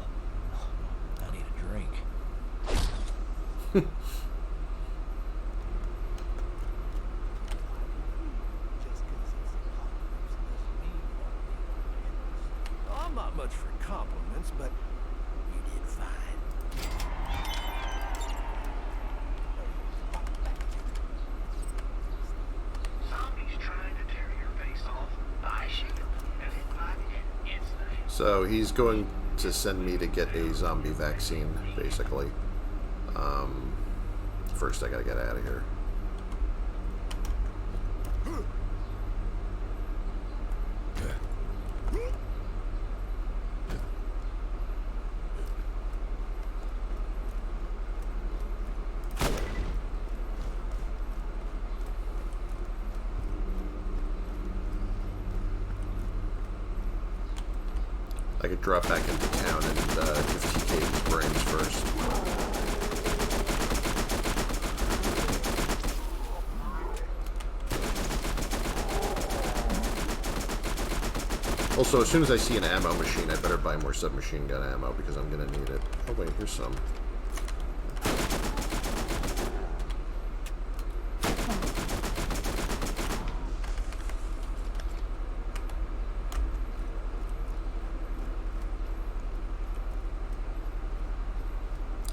I need a drink. I'm not much for compliments, but you did fine. Zombies trying to tear your face off. I shoot them, and in 5 minutes, it's So he's going to send me to get a zombie vaccine, basically. First I gotta get out of here. I could drop back into town and give TK his brains first. Also, as soon as I see an ammo machine, I better buy more submachine gun ammo because I'm gonna need it. Oh wait, here's some.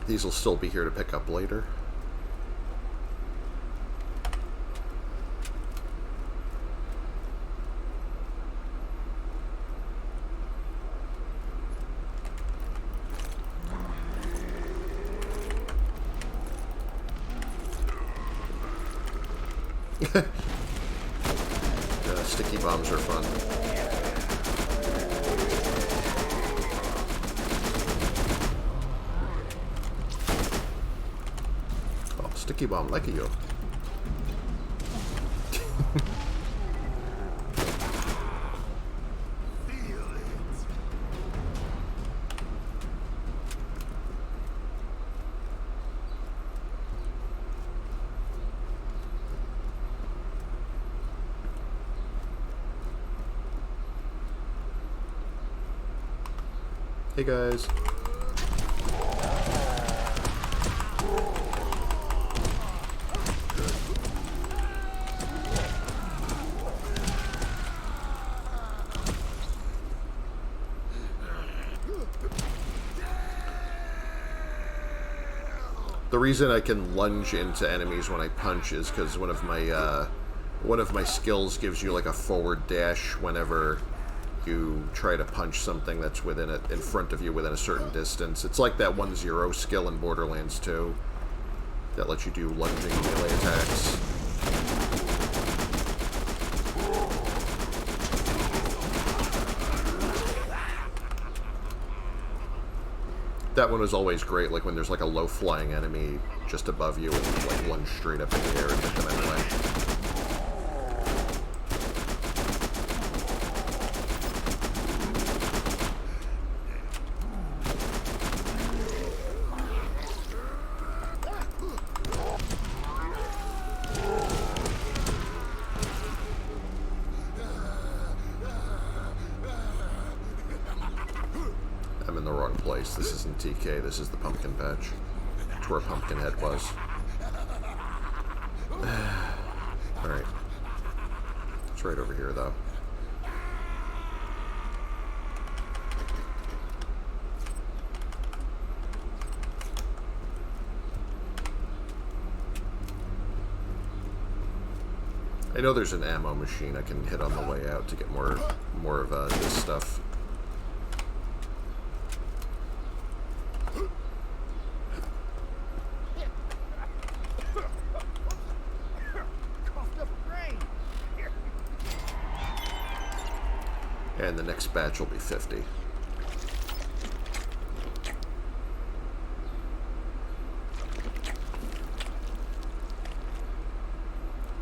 These will still be here to pick up later. Sticky bombs are fun. Oh, sticky bomb like you. Hey guys. The reason I can lunge into enemies when I punch is because one of my skills gives you like a forward dash whenever you try to punch something that's within it, in front of you within a certain distance. It's like that 1-0 skill in Borderlands 2 that lets you do lunging melee attacks. That one was always great, like when there's like a low-flying enemy just above you and you like lunge straight up in the air and hit them anyway. I'm in the wrong place. This isn't TK, this is the pumpkin patch. It's where Pumpkinhead was. Alright. It's right over here, though. I know there's an ammo machine I can hit on the way out to get more of this stuff. And the next batch will be 50.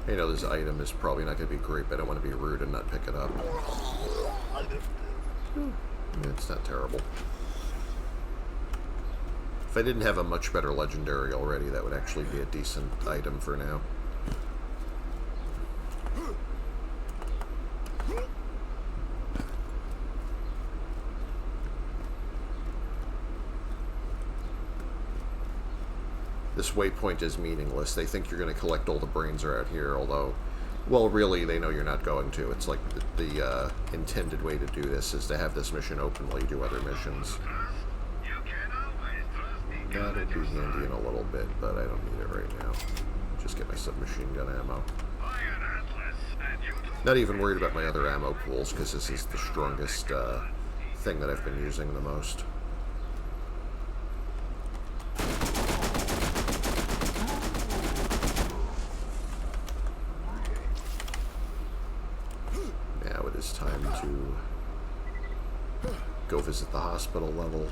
I know this item is probably not going to be great, but I don't want to be rude and not pick it up. It's not terrible. If I didn't have a much better legendary already, that would actually be a decent item for now. This waypoint is meaningless. They think you're going to collect all the brains around here, although, well, really, they know you're not going to. It's like the intended way to do this is to have this mission open while you do other missions. That'll be handy in a little bit, but I don't need it right now. Just get my submachine gun ammo. Not even worried about my other ammo pools, because this is the strongest thing that I've been using the most. Now it is time to go visit the hospital level.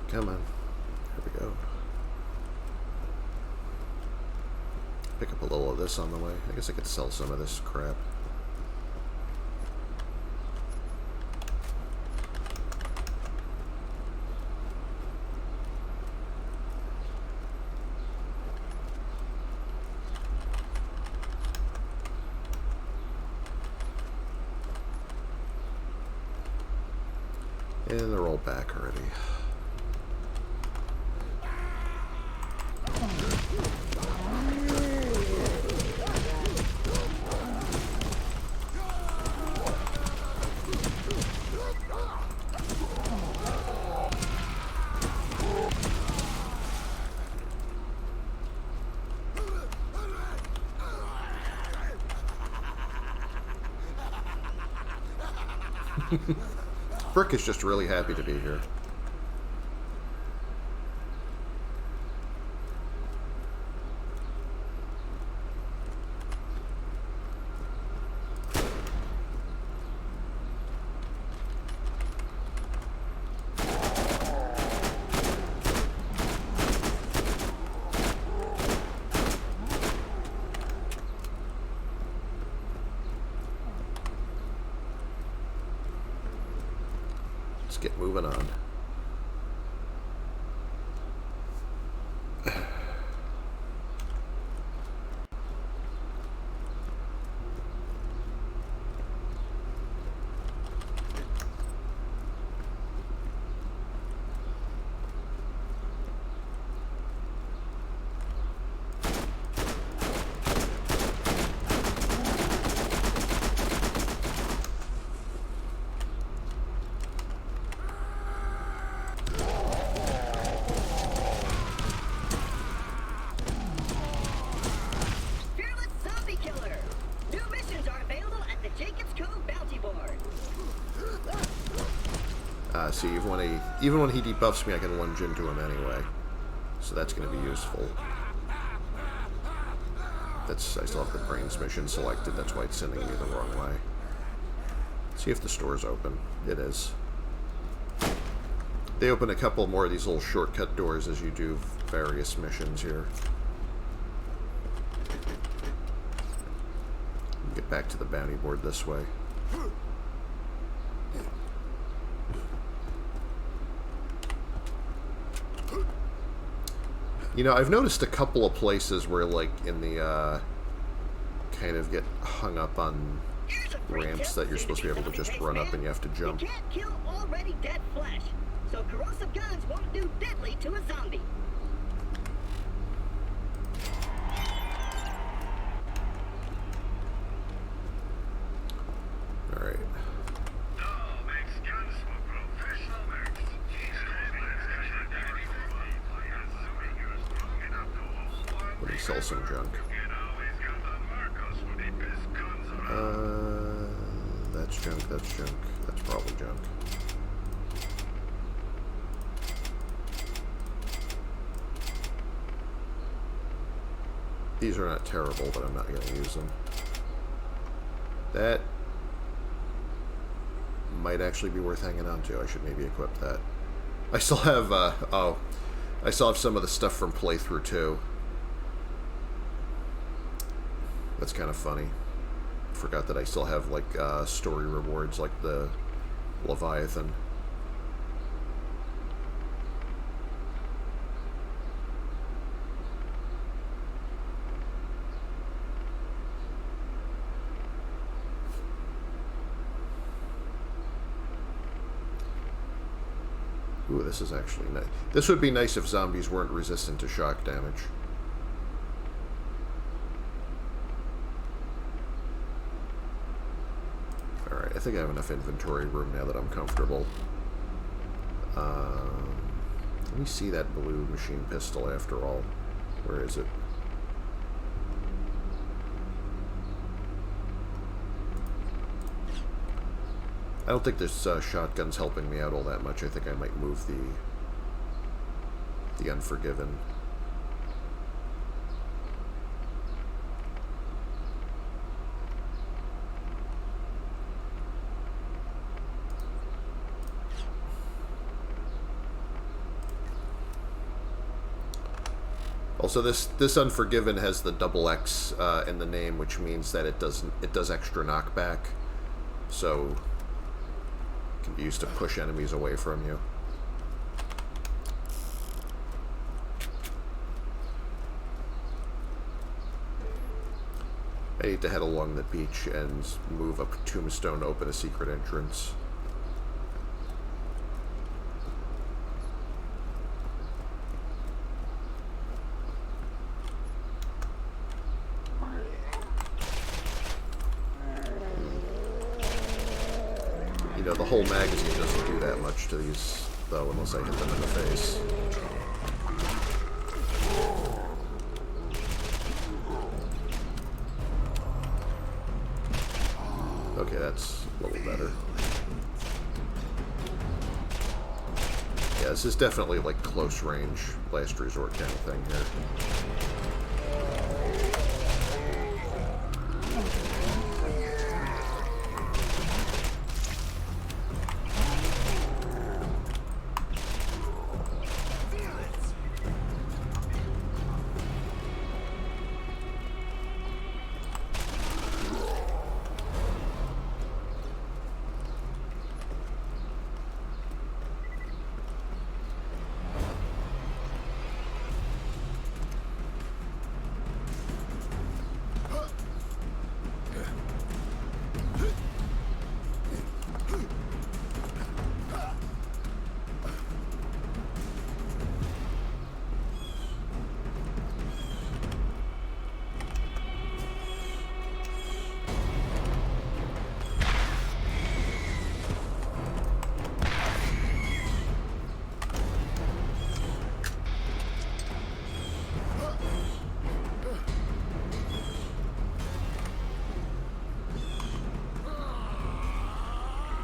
Come on. Here we go. Pick up a little of this on the way. I guess I could sell some of this crap. And they're all back already. Brick is just really happy to be here. Let's get moving on. See, even when he debuffs me, I can lunge into him anyway. So that's going to be useful. I still have the brains mission selected, that's why it's sending me the wrong way. See if the store's open. It is. They open a couple more of these little shortcut doors as you do various missions here. Get back to the bounty board this way. You know, I've noticed a couple of places where, like, in the, kind of get hung up on ramps that you're supposed to be able to just run up and you have to jump. You can't kill already dead flesh, so corrosive guns won't do diddly to a zombie. Alright. Let me sell some junk. That's junk, that's junk. That's probably junk. These are not terrible, but I'm not going to use them. That might actually be worth hanging on to. I should maybe equip that. I still have, oh, I still have some of the stuff from playthrough too. That's kind of funny. Forgot that I still have like story rewards like the Leviathan. Ooh, this is actually nice. This would be nice if zombies weren't resistant to shock damage. Alright, I think I have enough inventory room now that I'm comfortable. Let me see that blue machine pistol after all. Where is it? I don't think this shotgun's helping me out all that much. I think I might move the Unforgiven. Also, this Unforgiven has the double X in the name, which means that it does extra knockback. So can be used to push enemies away from you. I need to head along the beach and move up a tombstone to open a secret entrance. You know, the whole magazine doesn't do that much to these, though, unless I hit them in the face. Okay, that's a little better. Yeah, this is definitely like close range, last resort kind of thing here.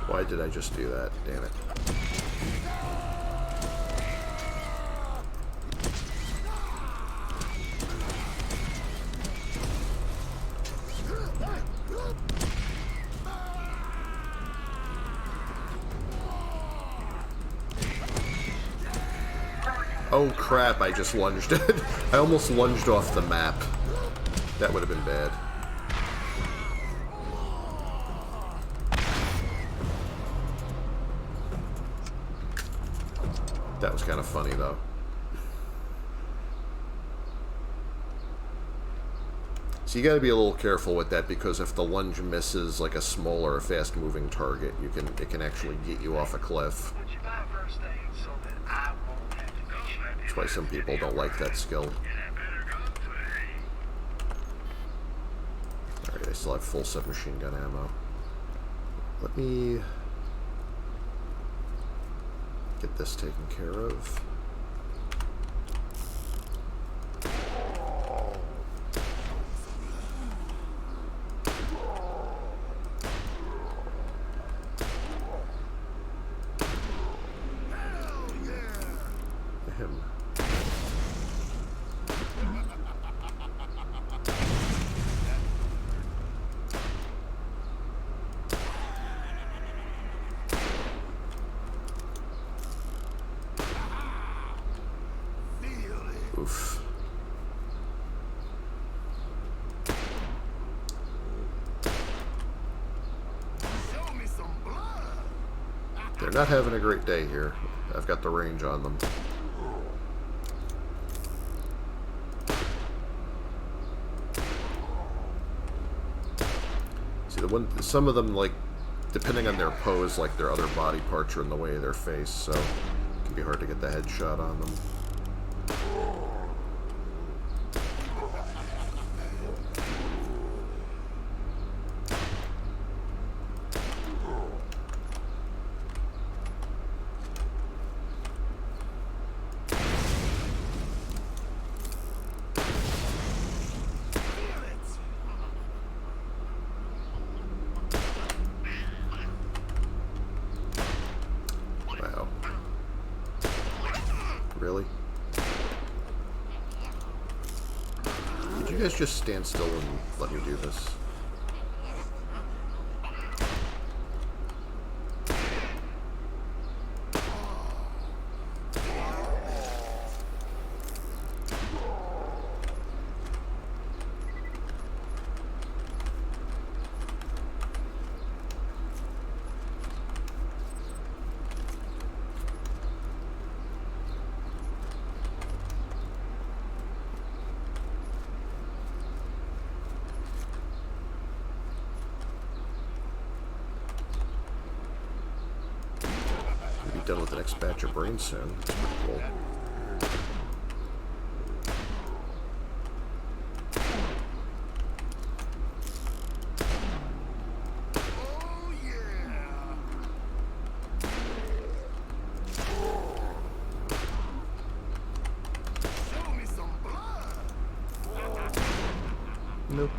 Why did I just do that? Damn it. Oh crap, I just lunged it. I almost lunged off the map. That would have been bad. That was kind of funny, though. So you got to be a little careful with that, because if the lunge misses like a small or a fast-moving target, it can actually get you off a cliff. That's why some people don't like that skill. Alright, I still have full submachine gun ammo. Let me get this taken care of. Him. They're not having a great day here. I've got the range on them. See, some of them, like, depending on their pose, like their other body parts are in the way of their face, so it can be hard to get the headshot on them. Really? Could you guys just stand still and let me do this? Done with the next batch of brains soon. That's pretty cool. Oh yeah. Show me some blood. Nope.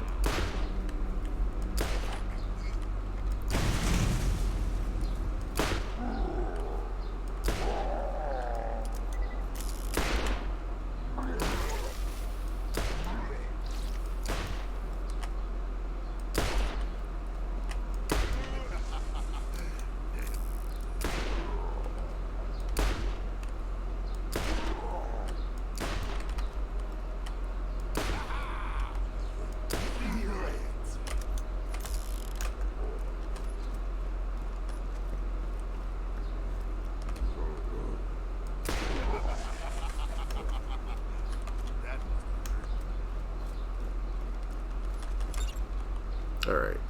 Alright.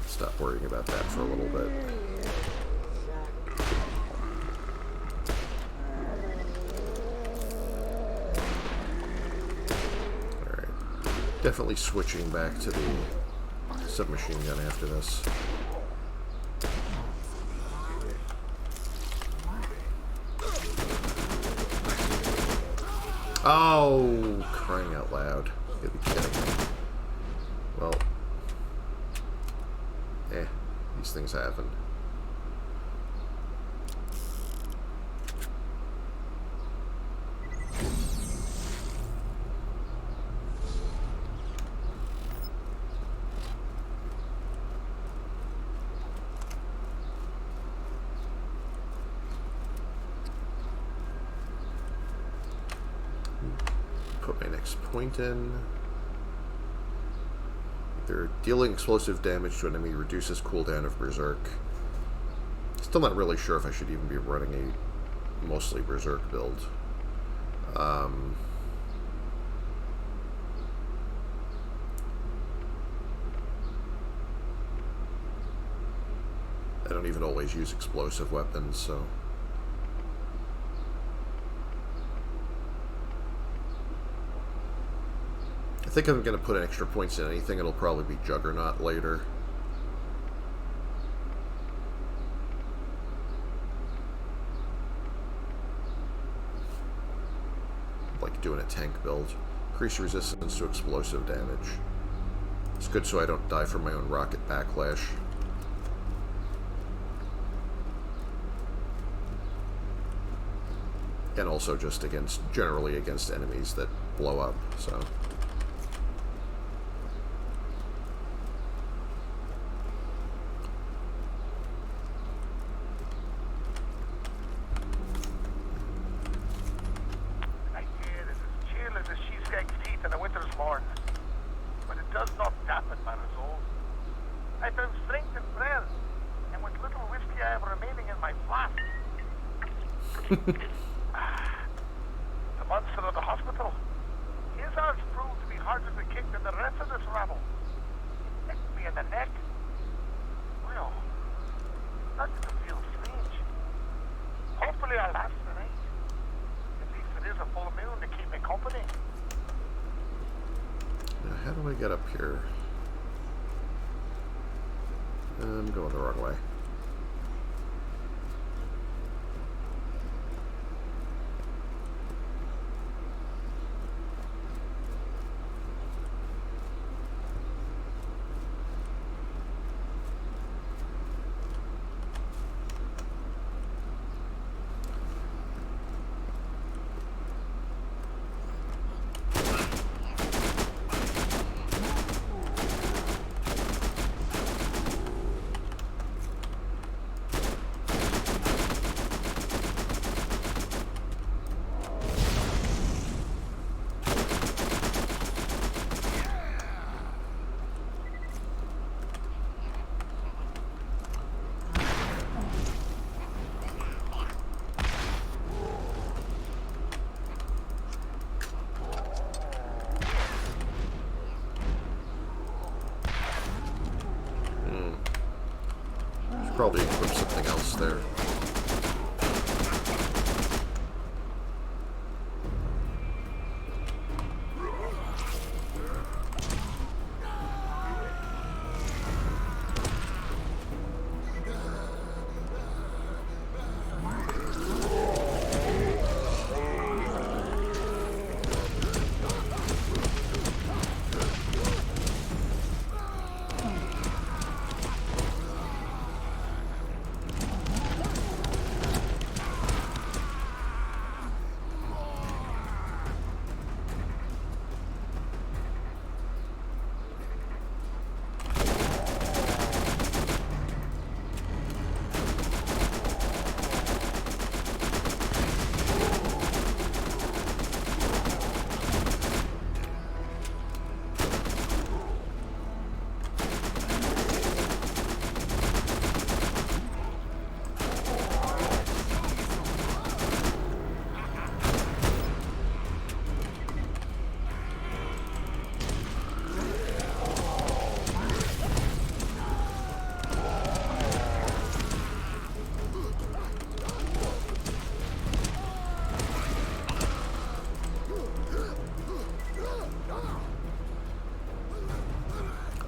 Stop worrying about that for a little bit. Alright. Definitely switching back to the submachine gun after this. Oh, crying out loud. You gotta be kidding me. Well, these things happen. Put my next point in. Dealing explosive damage to an enemy reduces cooldown of Berserk. Still not really sure if I should even be running a mostly Berserk build. I don't even always use explosive weapons, so... I think I'm going to put extra points in anything. It'll probably be Juggernaut later. Like doing a tank build. Increase resistance to explosive damage. It's good so I don't die from my own rocket backlash. And also just generally against enemies that blow up, so... I found strength in prayer, and with little whiskey you have remaining in my flask? The monster of the hospital. His arms proved to be harder to kick than the rest of this rabble. It nicked me in the neck. Well, starting to feel strange. Hopefully I'll last the night. At least it is a full moon to keep me company. Now, how do I get up here? I'm going the wrong way. Probably equip something else there.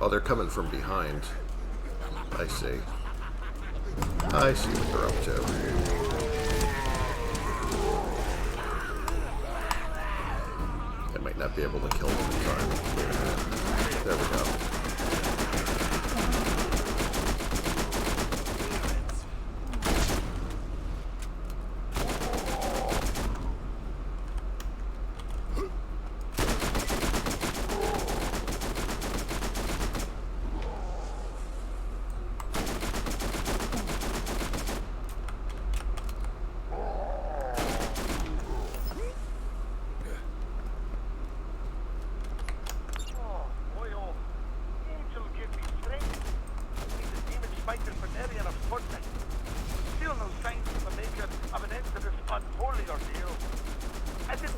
Oh, they're coming from behind. I see. I see what they're up to. I might not be able to kill them in time. Wait a minute. There we go.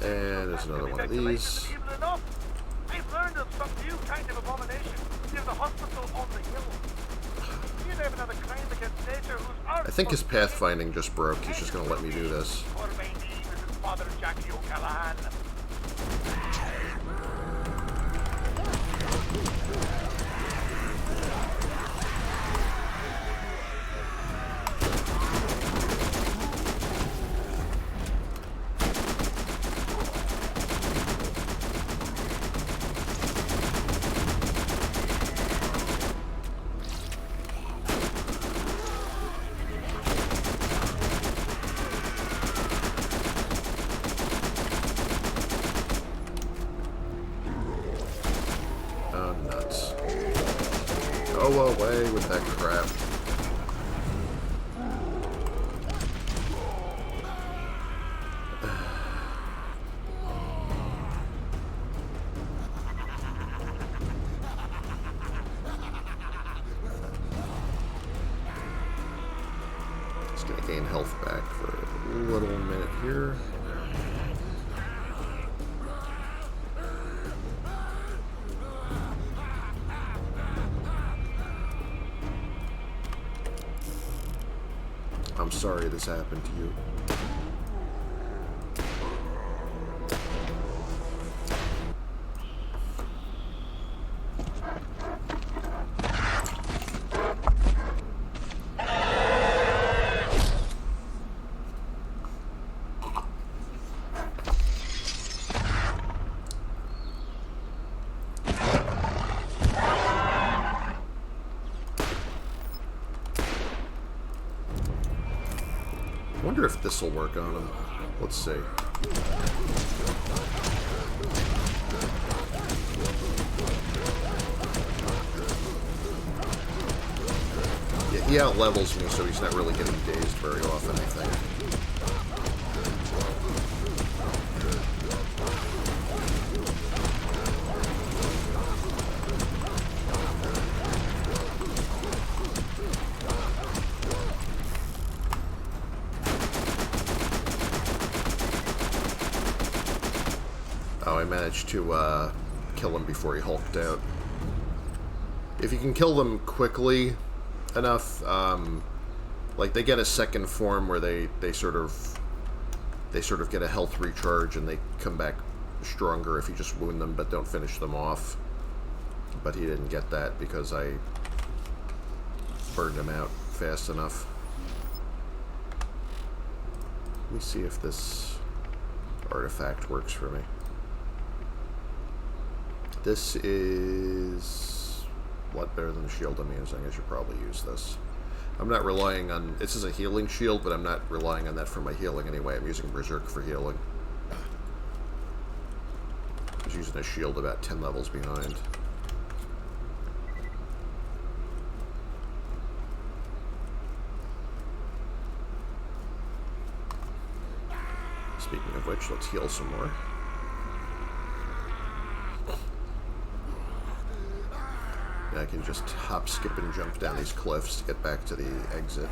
And there's another one of these. I've learned of some new kind of abomination near the hospital on the hill. You have another crime against nature whose art. I think his pathfinding just broke. He's just going to let me do this. Or my name is his father, Jackie O'Callahan. Go away with that crap. gain health back for a little minute here. I'm sorry this happened to you. I wonder if this will work on him. Let's see. Yeah, he out-levels me, so he's not really getting dazed very often, I think. Oh, I managed to kill him before he hulked out. If you can kill them quickly enough, like they get a second form where they sort of get a health recharge and they come back stronger if you just wound them but don't finish them off. But he didn't get that because I burned him out fast enough. Let me see if this artifact works for me. This is a lot better than the shield I'm using. I should probably use this. I'm not relying on... This is a healing shield, but I'm not relying on that for my healing anyway. I'm using Berserk for healing. I was using a shield about 10 levels behind. Speaking of which, let's heal some more. I can just hop, skip, and jump down these cliffs to get back to the exit.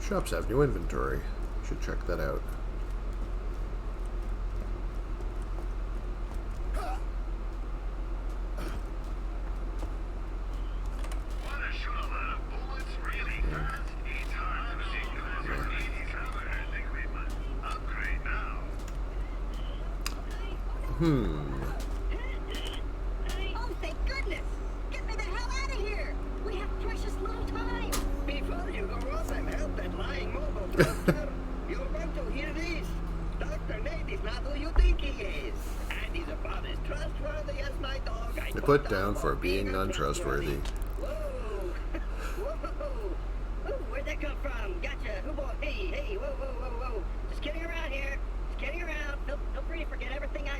Shops have new inventory. Should check that out. Oh, thank goodness! Get me the hell out of here! We have precious little time! Before you go off and help that lying mobile doctor, you're going to hear this. Dr. Nate is not who you think he is. And he's about as trustworthy as my dog. I Put down for being untrustworthy. Whoa! Whoa! Ooh, where'd that come from? Gotcha! Who boy? Hey! Whoa! Just kidding around here. Just kidding around. Feel free to forget everything I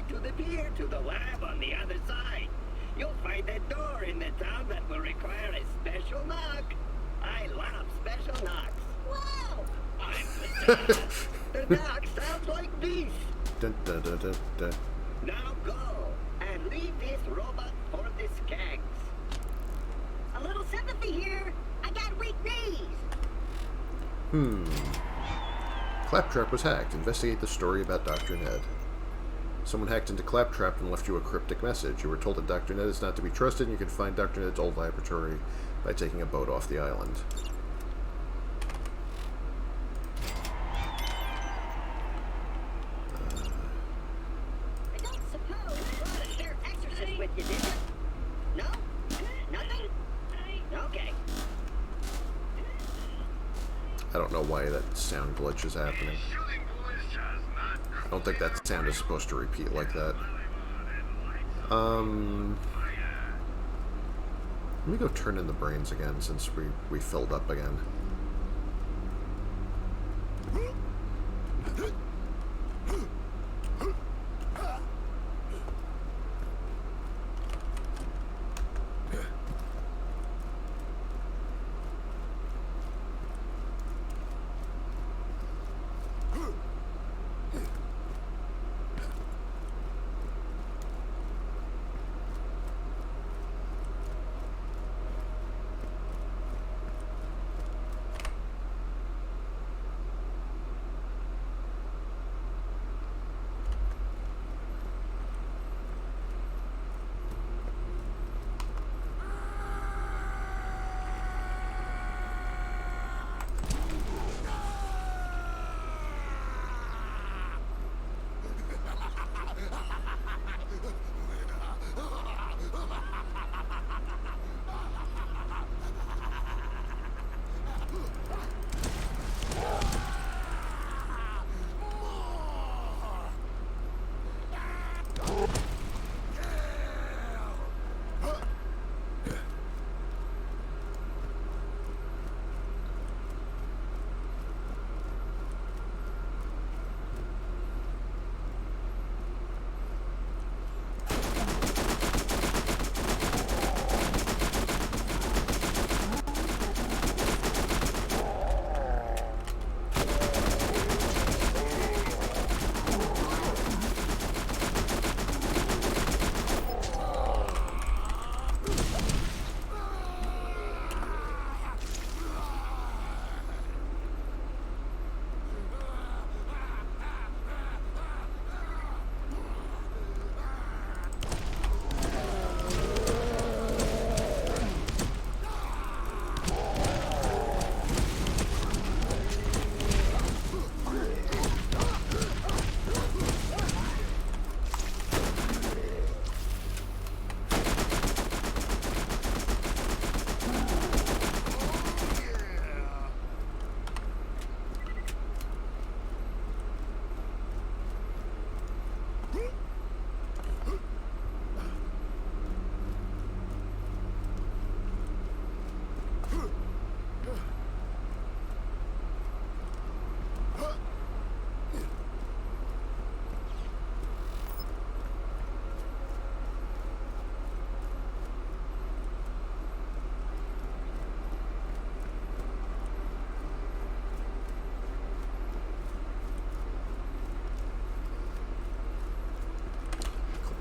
to the pier to the lab on the other side. You'll find a door in the town that will require a special knock. I love special knocks. Wow! I'm the dad. The knock sounds like this. Dun, dun, dun, dun, dun. Now go and leave this robot for the skanks. A little sympathy here. I got weak knees. Claptrap was hacked. Investigate the story about Dr. Ned. Someone hacked into Claptrap and left you a cryptic message. You were told that Dr. Ned is not to be trusted, and you can find Dr. Ned's old laboratory by taking a boat off the island. I don't suppose you brought a spare exorcist with you, did you? No? Nothing? Okay. I don't know why that sound glitch is happening. I don't think that sound is supposed to repeat like that. Let me go turn in the brains again since we filled up again.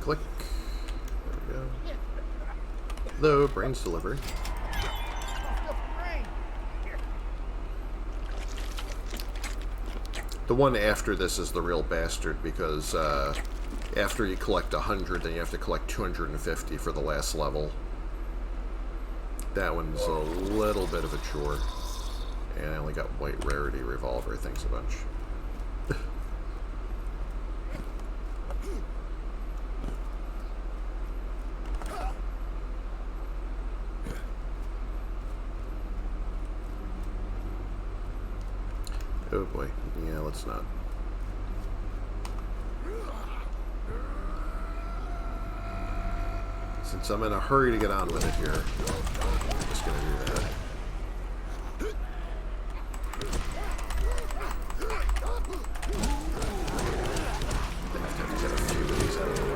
Click. There we go. Hello, brains delivery. The one after this is the real bastard because after you collect 100, then you have to collect 250 for the last level. That one's a little bit of a chore. And I only got white rarity revolver, thanks a bunch. Oh boy, yeah, let's not. Since I'm in a hurry to get on with it here, I'm just gonna do that. I have to get a few of these out of the way.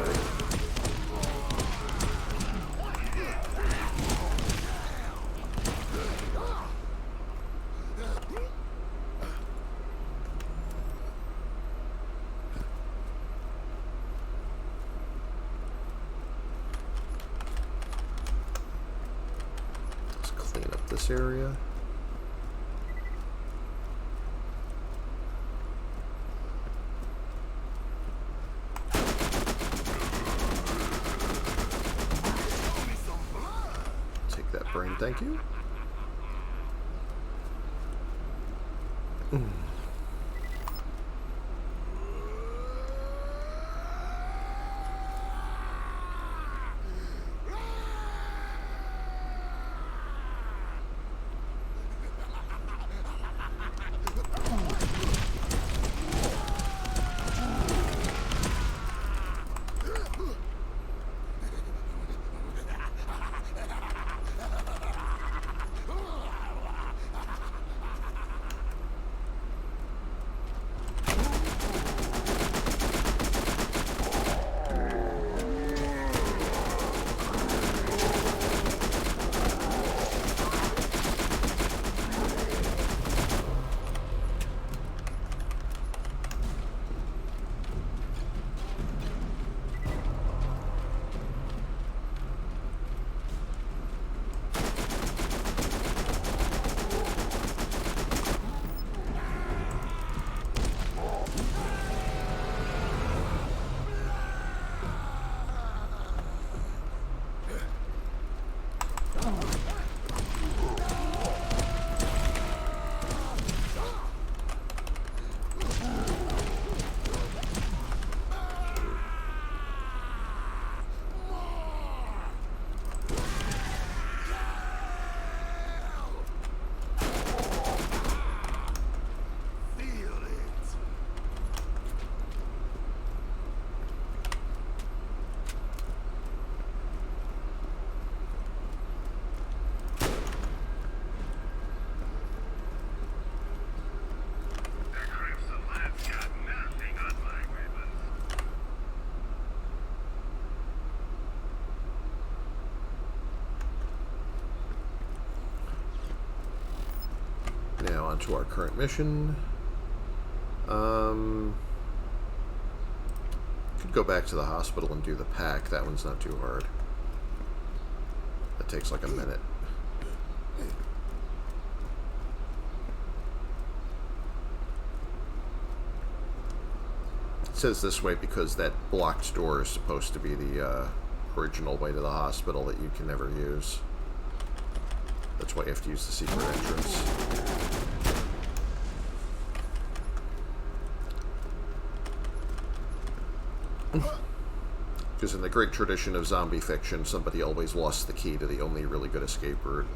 this area. Take that brain, thank you. Now on to our current mission. Could go back to the hospital and do the pack. That one's not too hard. That takes like a minute. It says this way because that blocked door is supposed to be the original way to the hospital that you can never use. That's why you have to use the secret entrance. Because in the great tradition of zombie fiction, somebody always lost the key to the only really good escape route.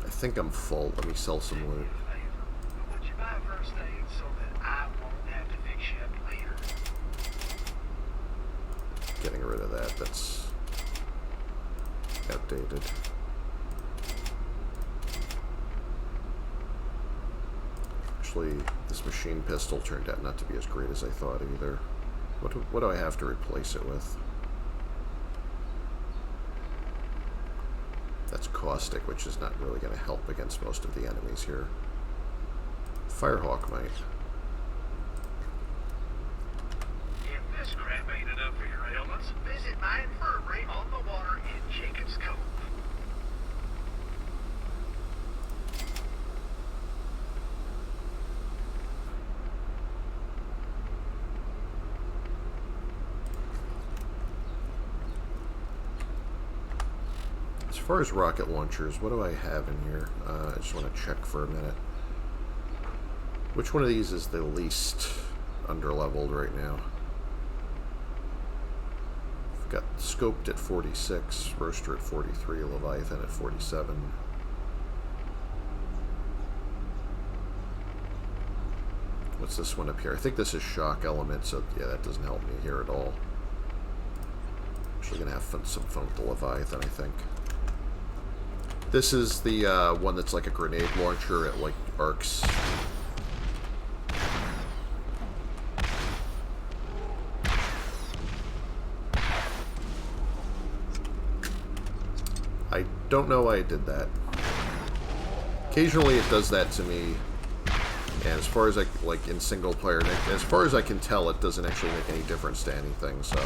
I think I'm full. Let me sell some loot. Would you buy first aid so that I won't have to fix you up later? Getting rid of that. That's outdated. Actually, this machine pistol turned out not to be as great as I thought either. What do I have to replace it with? That's caustic, which is not really going to help against most of the enemies here. Firehawk might. If this crap ain't enough for your ailments, visit my infirmary on the water in Jacob's Cove. As far as rocket launchers, what do I have in here? I just want to check for a minute. Which one of these is the least underleveled right now? Got Scoped at 46, Roaster at 43, Leviathan at 47. What's this one up here? I think this is Shock Element, so yeah, that doesn't help me here at all. Actually gonna have some fun with the Leviathan, I think. This is the one that's like a grenade launcher. It like arcs. I don't know why I did that. Occasionally it does that to me, and as far as in single player, as far as I can tell, it doesn't actually make any difference to anything, so...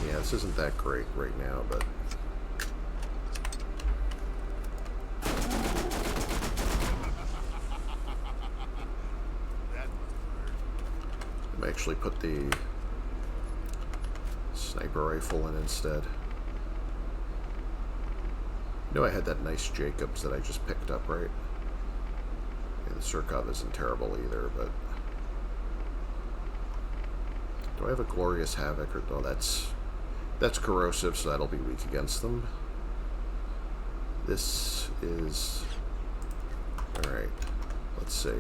Yeah, this isn't that great right now, but... I might actually put the sniper rifle in instead. You know I had that nice Jacobs that I just picked up, right? Yeah, the Surkov isn't terrible either, but... Do I have a Glorious Havoc? Or, oh, that's corrosive, so that'll be weak against them. This is... Alright, let's see.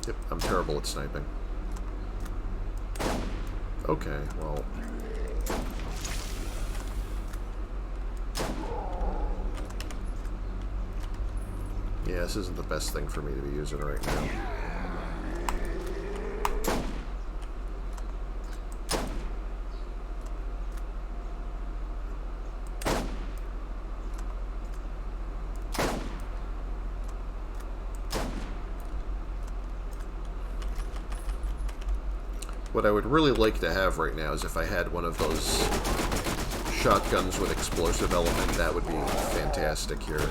Yep, I'm terrible at sniping. Okay, well... Yeah, this isn't the best thing for me to be using right now. What I would really like to have right now is if I had one of those shotguns with explosive element, that would be fantastic here. Let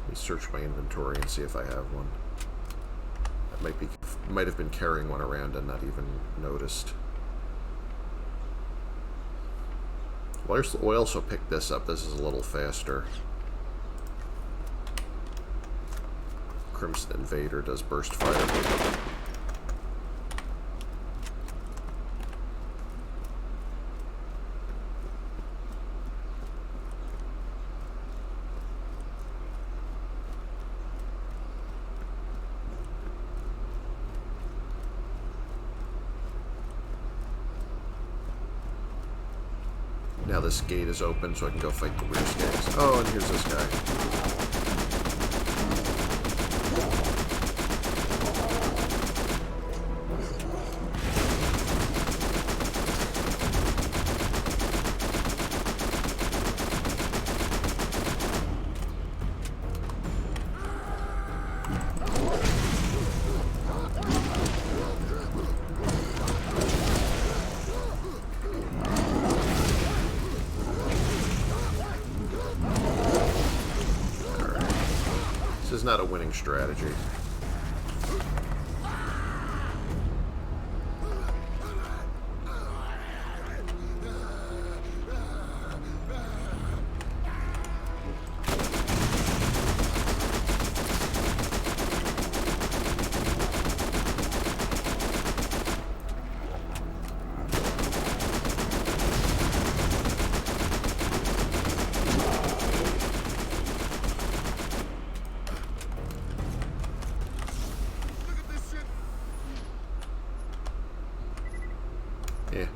me search my inventory and see if I have one. I might have been carrying one around and not even noticed. Well, I also picked this up. This is a little faster. Crimson Invader does burst fire. Now this gate is open, so I can go fight the rear skags. Oh, and here's this guy. Not a winning strategy. Yeah.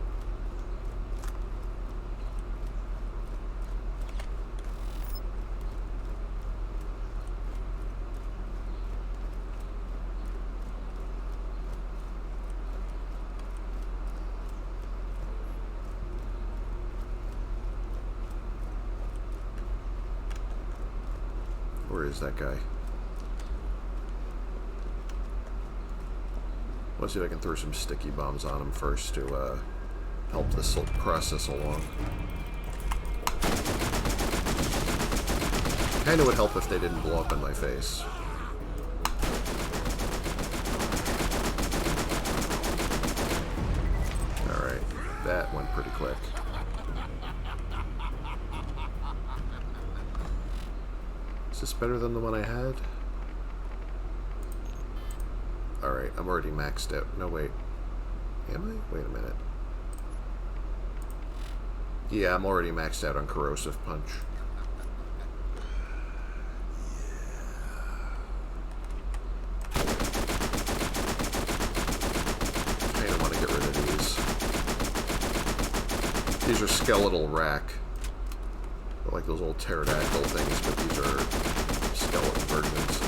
Where is that guy? Let's see if I can throw some sticky bombs on him first to help this process along. Kinda would help if they didn't blow up in my face. Alright, that went pretty quick. Is this better than the one I had? Alright, I'm already maxed out. No, wait. Am I? Wait a minute. Yeah, I'm already maxed out on Corrosive Punch. I don't want to get rid of these. These are skeletal rack. They're like those old pterodactyl things, but these are skeleton versions.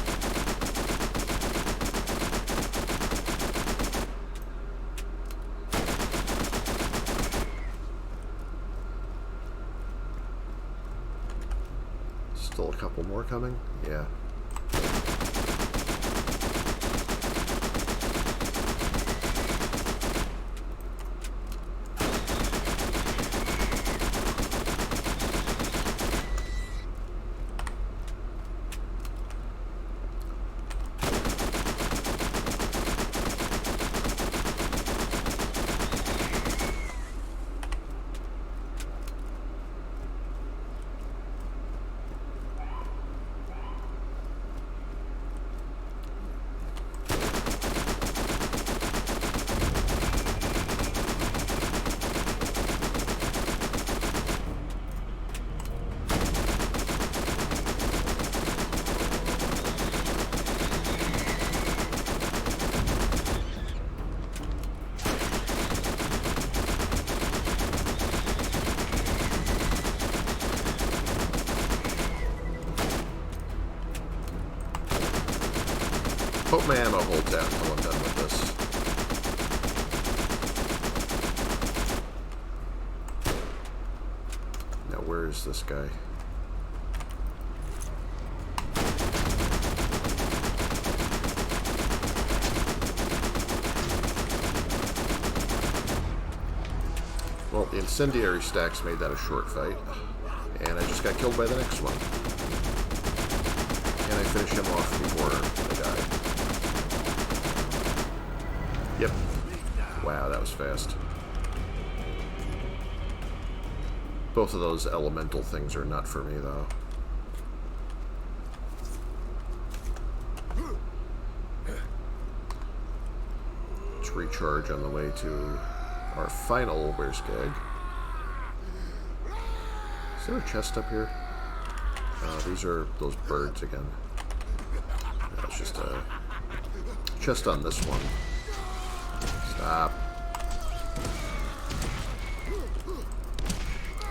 Still a couple more coming? Yeah. Hope my ammo holds out until I'm done with this. Now where is this guy? Well, the incendiary stacks made that a short fight. And I just got killed by the next one. Can I finish him off before I die? Yep. Wow, that was fast. Both of those elemental things are not for me, though. Let's recharge on the way to our final Where's Gag. Is there a chest up here? These are those birds again. No, it's just a chest on this one. Stop.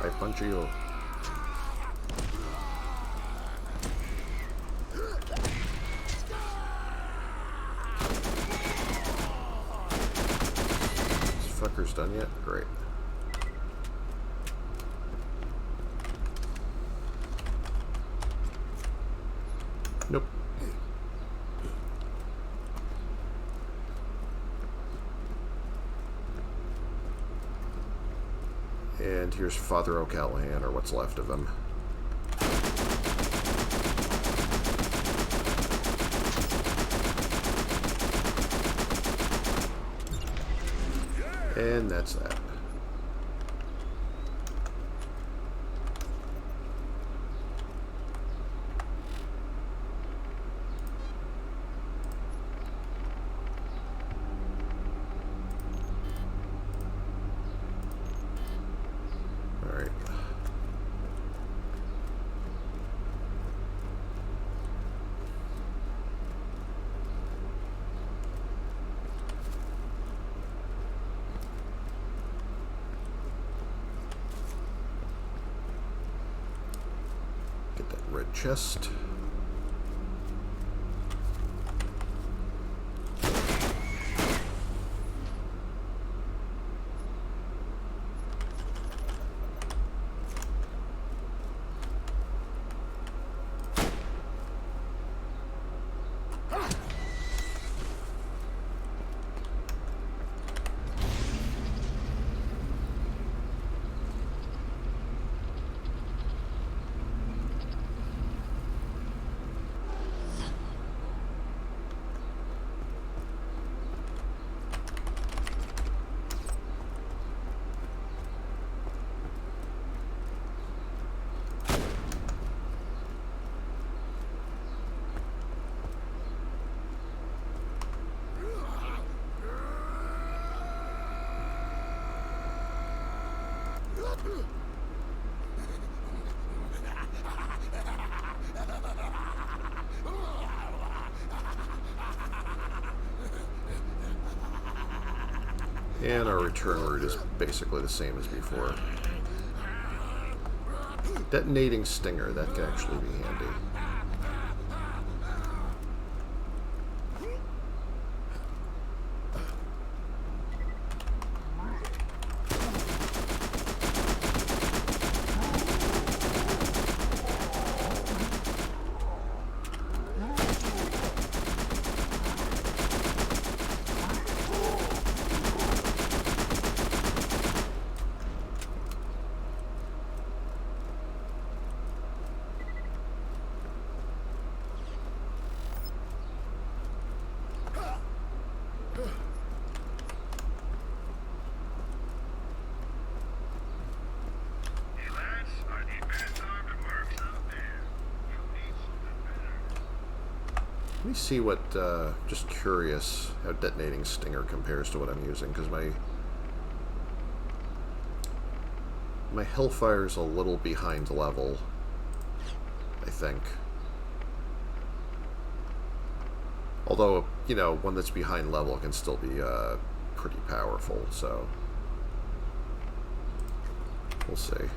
I punch you. This fucker's done yet? Great. Nope. And here's Father O'Callahan, or what's left of him. And that's that. Red chest. And our return route is basically the same as before. Detonating stinger, that could actually be handy. Let me see what, just curious how detonating stinger compares to what I'm using, because my Hellfire's a little behind level, I think. Although, you know, one that's behind level can still be pretty powerful, so we'll see.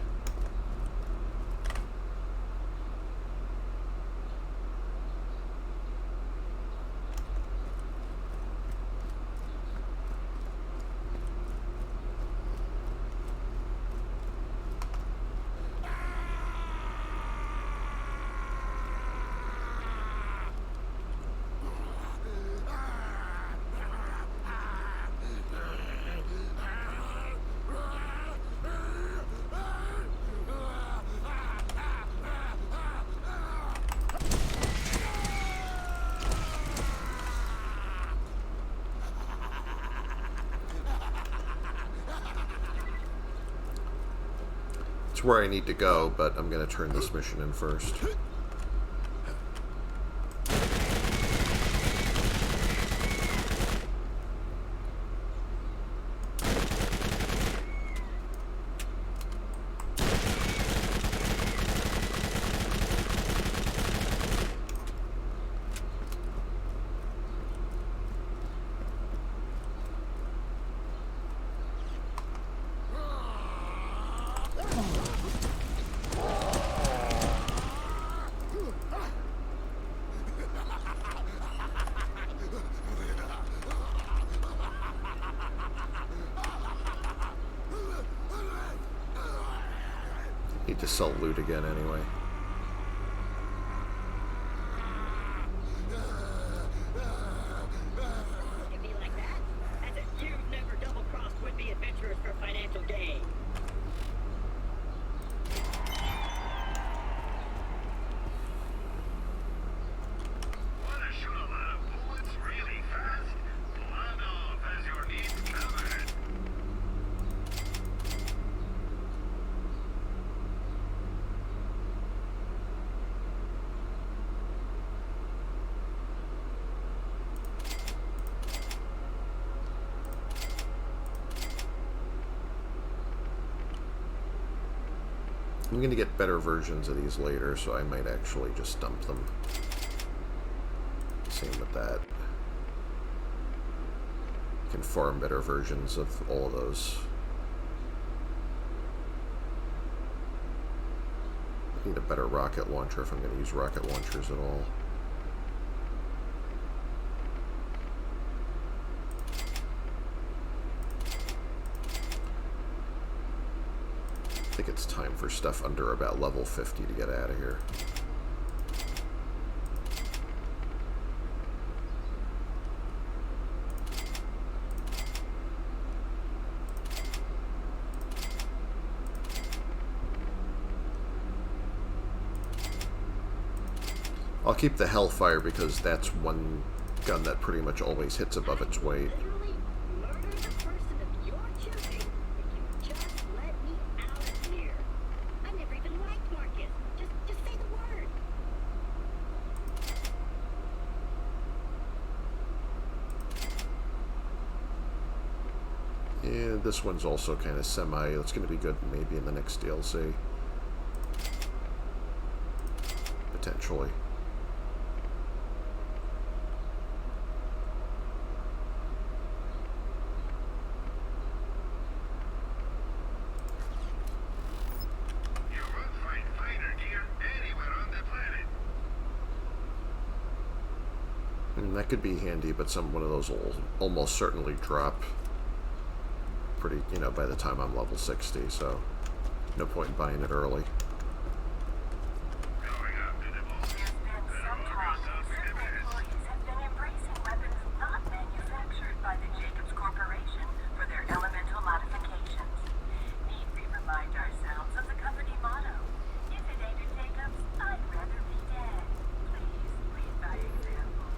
Where I need to go, but I'm going to turn this mission in first. Need to sell loot again anyway. It be like that? As if you've never double-crossed would-be adventurers for financial gain. Wanna shoot a lot of bullets really fast? Blood off as your needs covered. I'm going to get better versions of these later, so I might actually just dump them. Same with that. You can farm better versions of all of those. I need a better rocket launcher if I'm going to use rocket launchers at all. I think it's time for stuff under about level 50 to get out of here. I'll keep the Hellfire because that's one gun that pretty much always hits above its weight. Literally murder the person of your choosing if you just let me out of here. I never even liked Marcus. Just say the word. Yeah, this one's also kind of semi. It's going to be good maybe in the next DLC. Potentially. You won't find finer gear anywhere on the planet. And that could be handy, but one of those will almost certainly drop pretty, you know, by the time I'm level 60, so no point in buying it early. Going up to the boss. There's been some talk that certain employees have been embracing weapons not manufactured by the Jacobs Corporation for their elemental modifications. Need we remind ourselves of the company motto? If it ain't a Jacobs, I'd rather be dead. Please lead by example.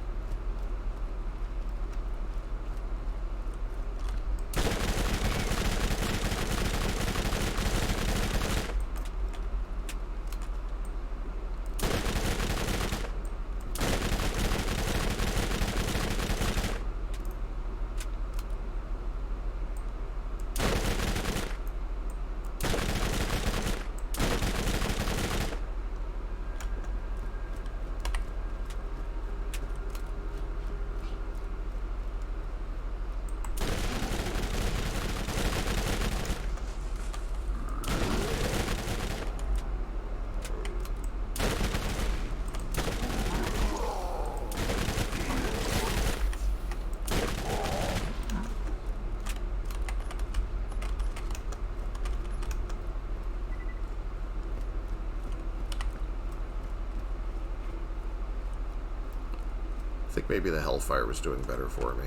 I think maybe the Hellfire was doing better for me.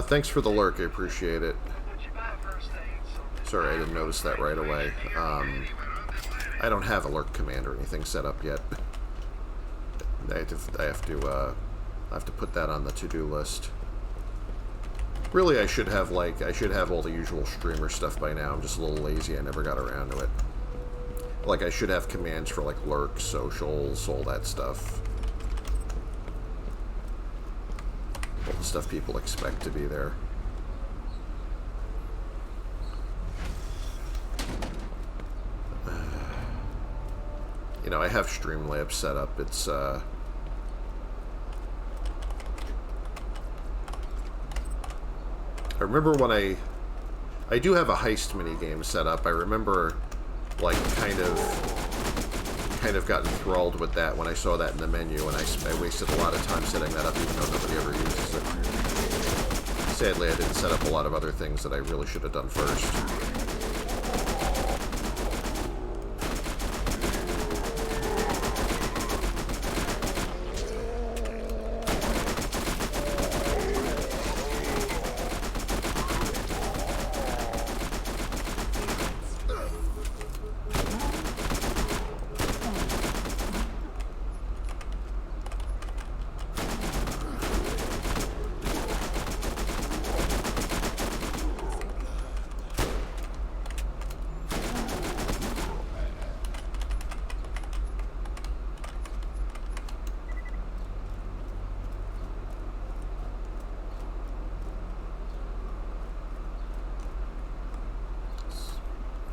Thanks for the lurk, I appreciate it. Sorry, I didn't notice that right away. I don't have a lurk command or anything set up yet. I have to put that on the to-do list. Really, I should have all the usual streamer stuff by now. I'm just a little lazy. I never got around to it. Like, I should have commands for, like, lurk, socials, all that stuff. All the stuff people expect to be there. You know, I have Streamlabs set up. It's, I remember when I do have a heist minigame set up. I remember, like, kind of got enthralled with that when I saw that in the menu, and I wasted a lot of time setting that up, even though nobody ever uses it. Sadly, I didn't set up a lot of other things that I really should have done first.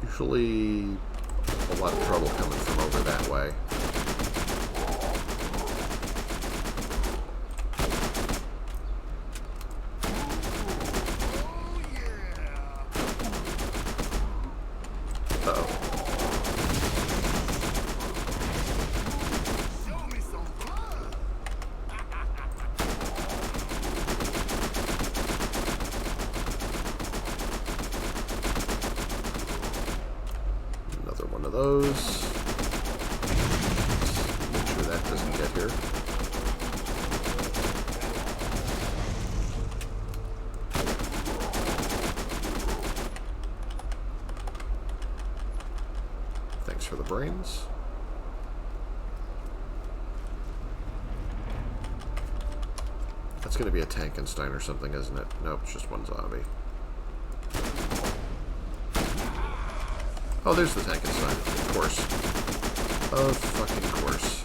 Usually a lot of trouble coming from over that way. Uh-oh. Those. Make sure that doesn't get here. Thanks for the brains. That's going to be a Tankenstein or something, isn't it? Nope, it's just one zombie. Oh, there's the Tankenstein. Of course. Of fucking course.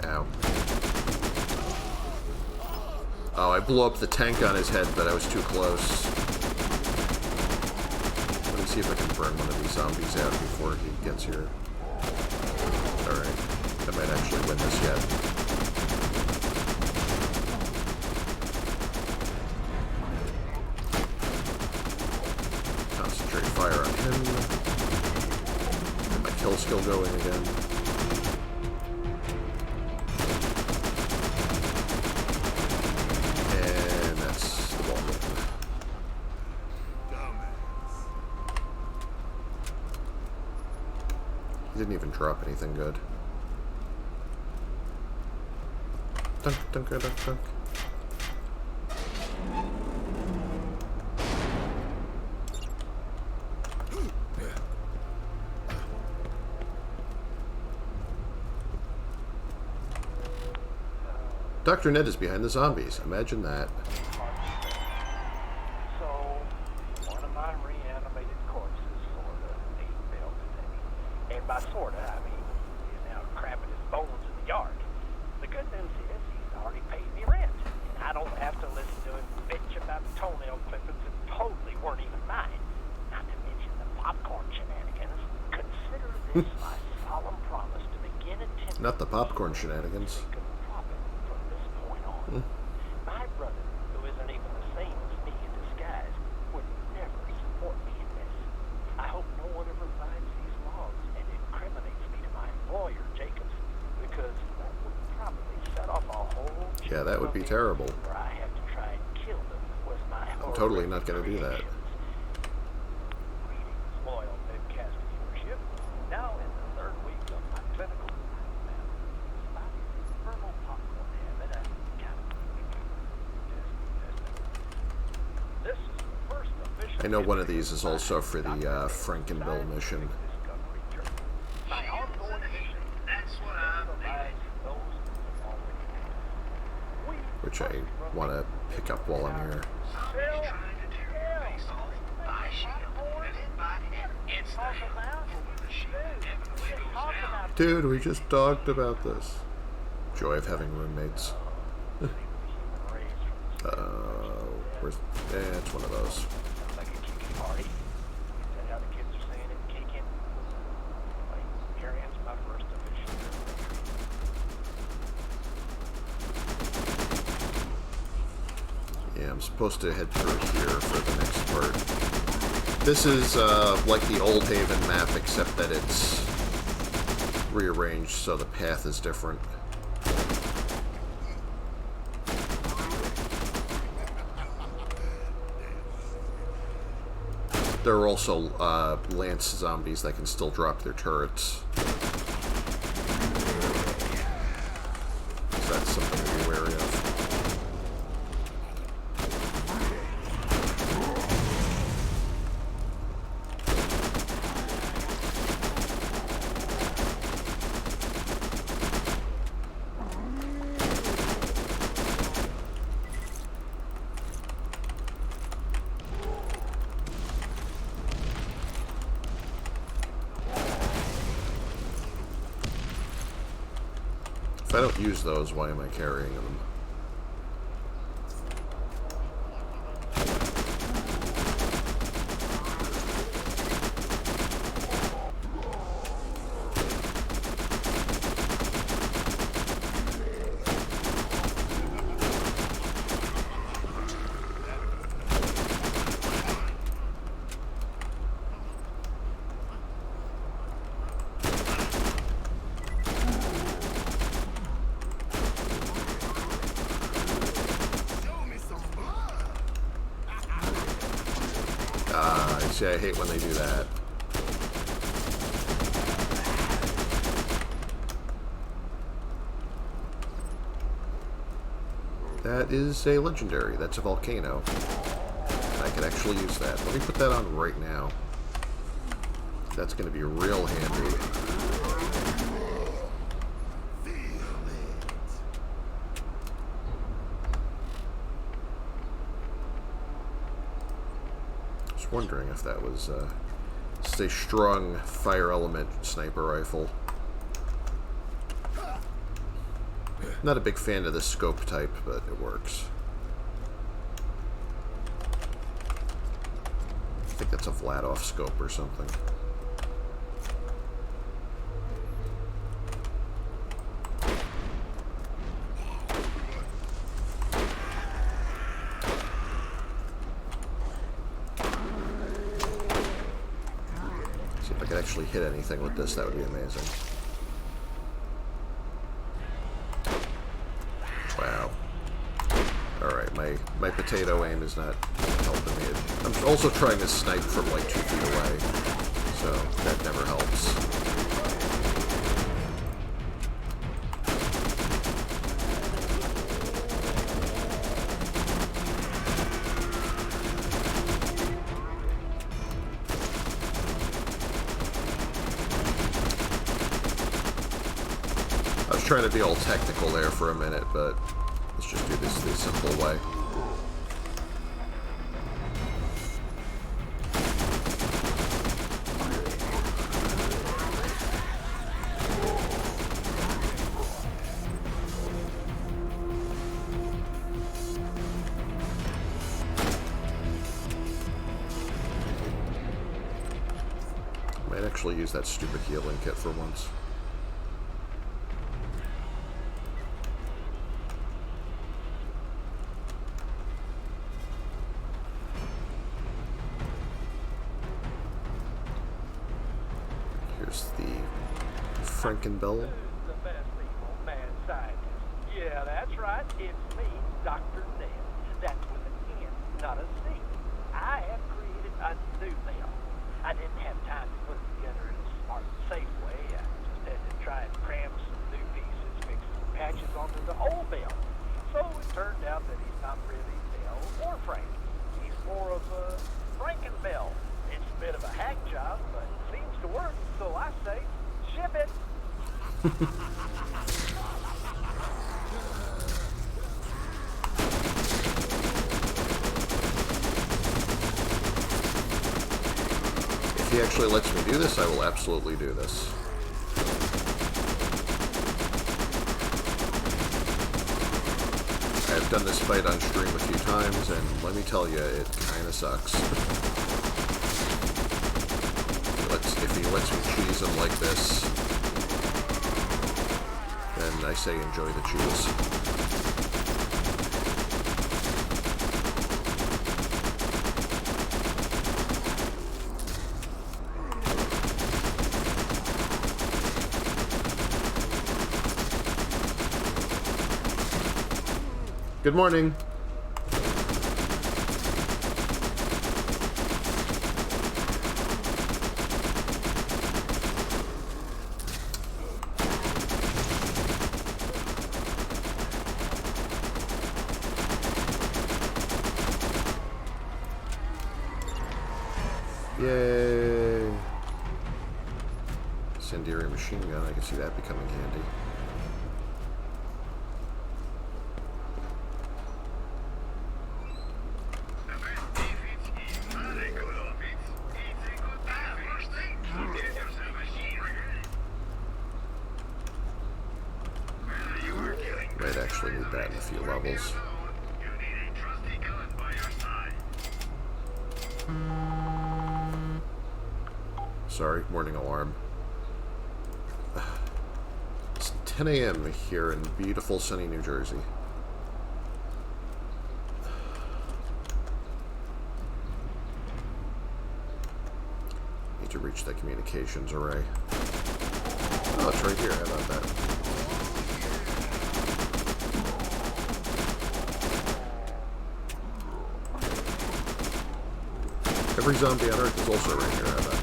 Ow. Oh, I blew up the tank on his head, but I was too close. Let me see if I can burn one of these zombies out before he gets here. Alright. I might actually win this yet. Concentrate fire on him. Get my kill skill going again. And that's the ball game. He didn't even drop anything good. Dunk, dunk, dunk, dunk. Dr. Ned is behind the zombies. Imagine that. So, one of my reanimated corpses sorta ate Bill today. And by sorta, I mean he's now crapping his bones in the yard. The good news is he's already paid me rent, and I don't have to listen to him bitch about toenail clippings that totally weren't even mine. Not to mention the popcorn shenanigans. Consider this my solemn promise to begin attending. Not the popcorn shenanigans. My brother, who isn't even the same as me in disguise, would never support me in this. I hope no one ever finds these logs and incriminates me to my employer, Jacobs, because that would probably set off a whole... Yeah, that would be terrible. Where I have to try and kill them with my... I'm totally not going to do that. Greetings, loyal Midcast viewership. Now in the third week of my clinical... I know one of these is also for the Frankenville mission, which I want to pick up while I'm here. Dude, we just talked about this. Joy of having roommates. Where's... it's one of those. Party. Is that how the kids are saying it? Kicking? Like, here ends my first official. Yeah, I'm supposed to head through here for the next part. This is like the Old Haven map, except that it's rearranged so the path is different. There are also Lance zombies that can still drop their turrets. So that's something to be wary of. If I don't use those, why am I carrying them? I hate when they do that. That is a legendary. That's a volcano. I could actually use that. Let me put that on right now. That's going to be real handy. Just wondering if that was just a strong fire element sniper rifle. Not a big fan of this scope type, but it works. I think that's a Vladoff scope or something. See if I could actually hit anything with this, that would be amazing. Wow. Alright, my potato aim is not helping me. I'm also trying to snipe from like 2 feet away, so that never helps. I was trying to be all technical there for a minute, but let's just do this the simple way. Might actually use that stupid healing kit for once. Here's the Frankenbell. The best people, mad scientist. Yeah, that's right. It's me, Dr. Ned. That's with an N, not a C. I have created a new bell. I didn't have time to put it together in a smart, safe way. I just had to try and cram some new pieces, fix some patches onto the old bell. So it turned out that he's not really Bell or Frank. He's more of a Frankenbell. It's a bit of a hack job, but it seems to work, so I say, ship it. If he actually lets me do this, I will absolutely do this. I've done this fight on stream a few times, and let me tell you, it kind of sucks. If he lets me cheese him like this, then I say enjoy the cheese. Good morning. Yay! Incendiary machine gun, I can see that becoming handy. Might actually need that in a few levels. Sorry, morning alarm. It's 10 a.m. here in beautiful sunny New Jersey. Need to reach that communications array. Oh, it's right here. How about that? Every zombie on Earth is also right here. How about that?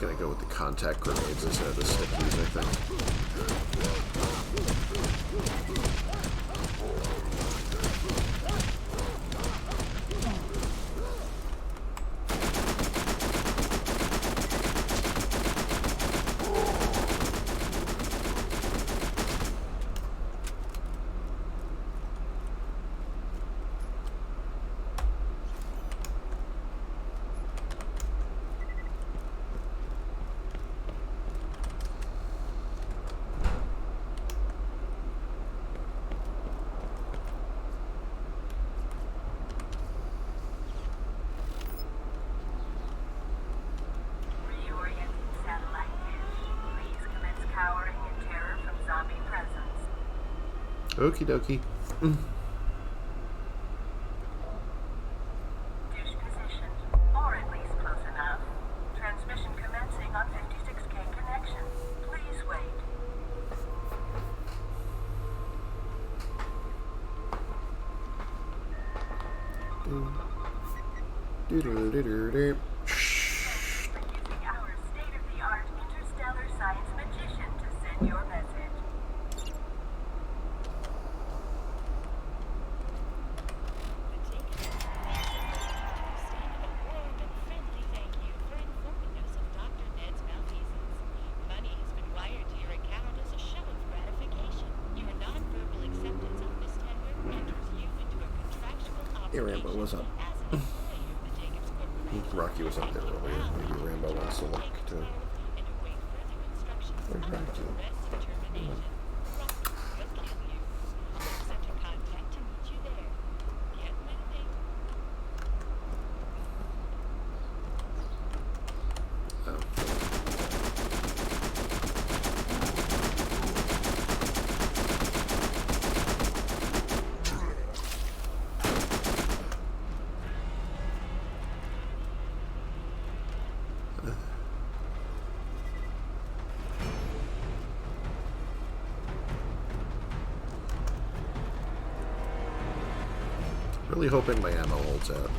just gonna go with the contact grenades instead of the stickies, I think. Reorienting satellite dish. Please commence cowering in terror from zombie presence. Okie dokie. Dish positioned, or at least close enough. Transmission commencing on 56K connection. Please wait. Doo-doo-doo-doo-doo. For using our state-of-the-art interstellar science magician to send your message. Hey, Rambo, what's up? Rocky was up there earlier. Maybe Rambo wants to look too. Where's Rocky? Really hoping my ammo holds out.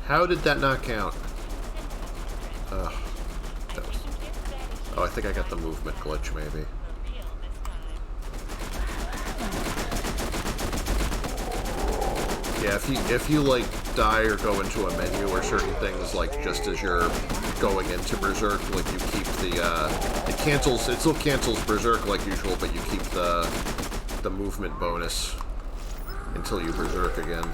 How did that not count? Ugh. Oh, I think I got the movement glitch, maybe. Yeah, if you like die or go into a menu or certain things, like just as you're going into Berserk, like you keep the it still cancels Berserk like usual, but you keep the movement bonus until you Berserk again.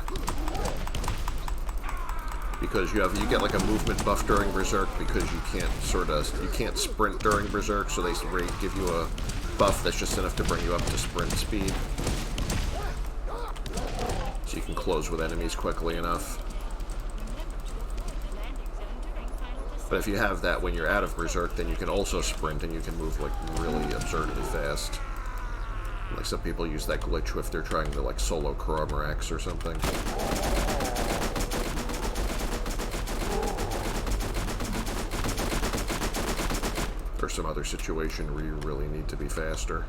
Because you get like a movement buff during Berserk because you can't sprint during Berserk, so they give you a buff that's just enough to bring you up to sprint speed. So you can close with enemies quickly enough. But if you have that when you're out of Berserk, then you can also sprint and you can move like really absurdly fast. Like some people use that glitch if they're trying to like solo Chromorax or something. Or some other situation where you really need to be faster.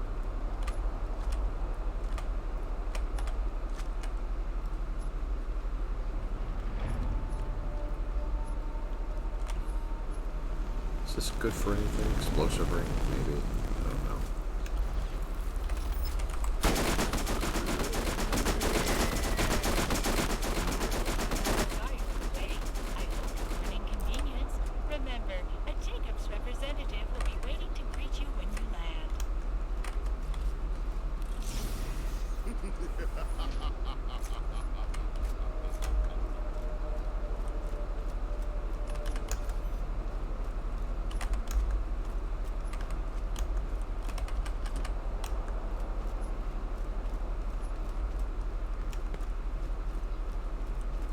Is this good for anything? Explosive ring, maybe? I don't know.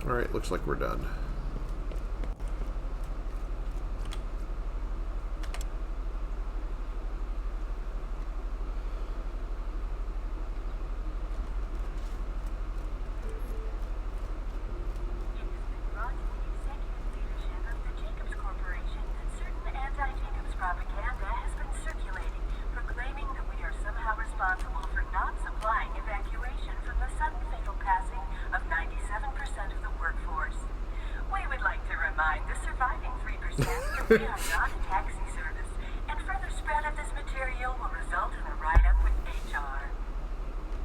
Alright, looks like we're done. We are not a taxi service, and further spread of this material will result in a write-up with HR.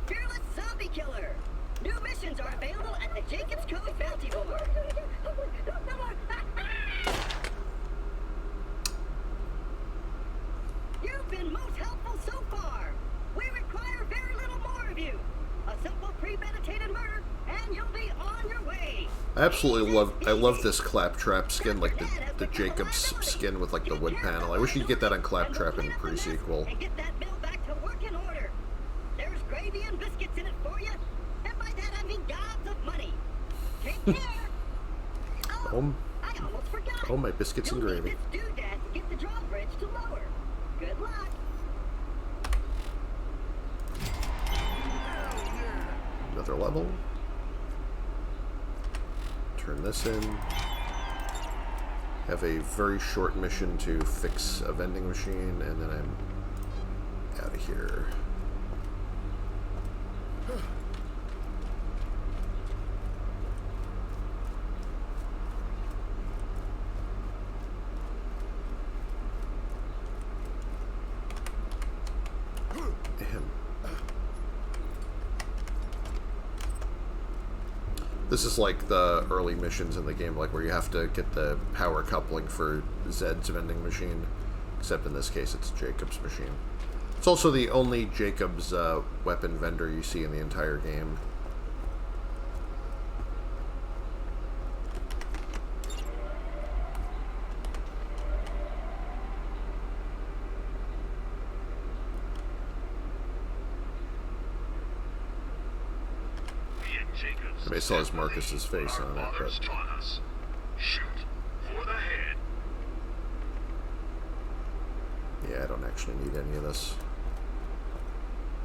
Fearless Zombie Killer! New missions are available at the Jacob's Code Bounty Board. You've been most helpful so far. We require very little more of you. A simple premeditated murder, and you'll be on your way. I absolutely love this Claptrap skin, like the Jacob's skin with like the wood panel. I wish you'd get that on Claptrap in pre-sequel. And get that mill back to work in order. There's gravy and biscuits in it for you, and by that I mean gobs of money. Take care. I almost forgot. Oh, my biscuits and gravy. You'll need this doodad to get the drawbridge to lower. Good luck. Another level. Turn this in. Have a very short mission to fix a vending machine, and then I'm out of here. This is like the early missions in the game, like where you have to get the power coupling for Zed's vending machine, except in this case it's Jacob's machine. It's also the only Jacob's weapon vendor you see in the entire game. I still has Marcus's face on it, but shoot for the head. Yeah, I don't actually need any of this.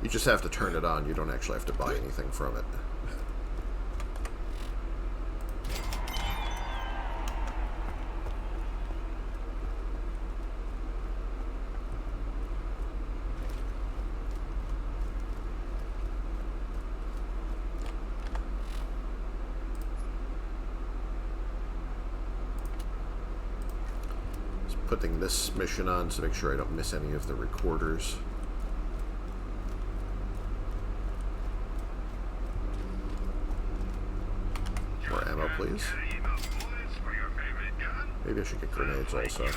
You just have to turn it on. You don't actually have to buy anything from it. putting this mission on to make sure I don't miss any of the recorders. More ammo, please. Maybe I should get grenades also.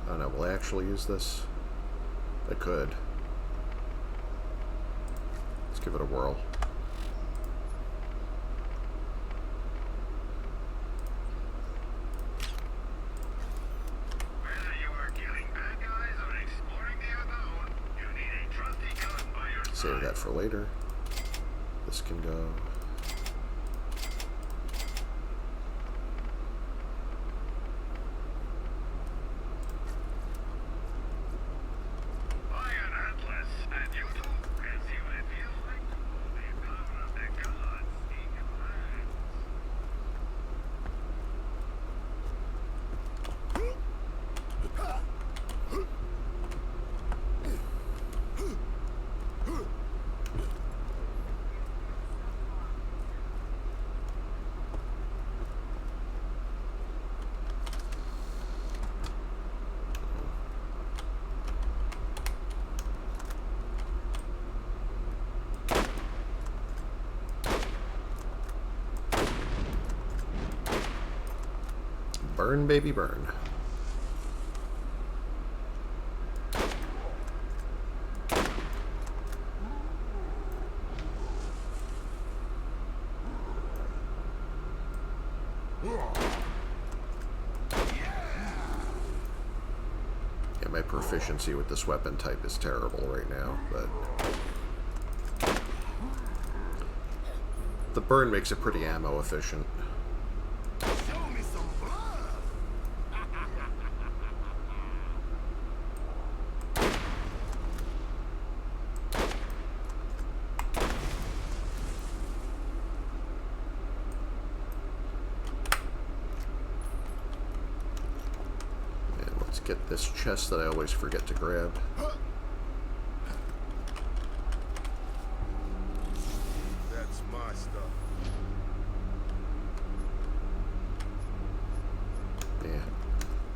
I don't know, will I actually use this? I could. Let's give it a whirl. Save that for later. This can go. Burn, baby, burn. Yeah, my proficiency with this weapon type is terrible right now, but the burn makes it pretty ammo efficient. Get this chest that I always forget to grab. That's my stuff. Yeah.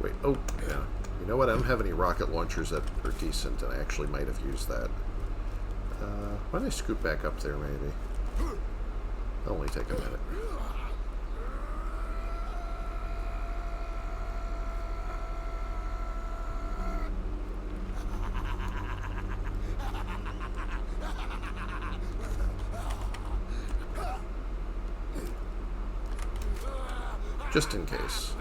Wait, oh, yeah. You know what? I don't have any rocket launchers that are decent, and I actually might have used that. Why don't I scoot back up there, maybe? It'll only take a minute. Just in case.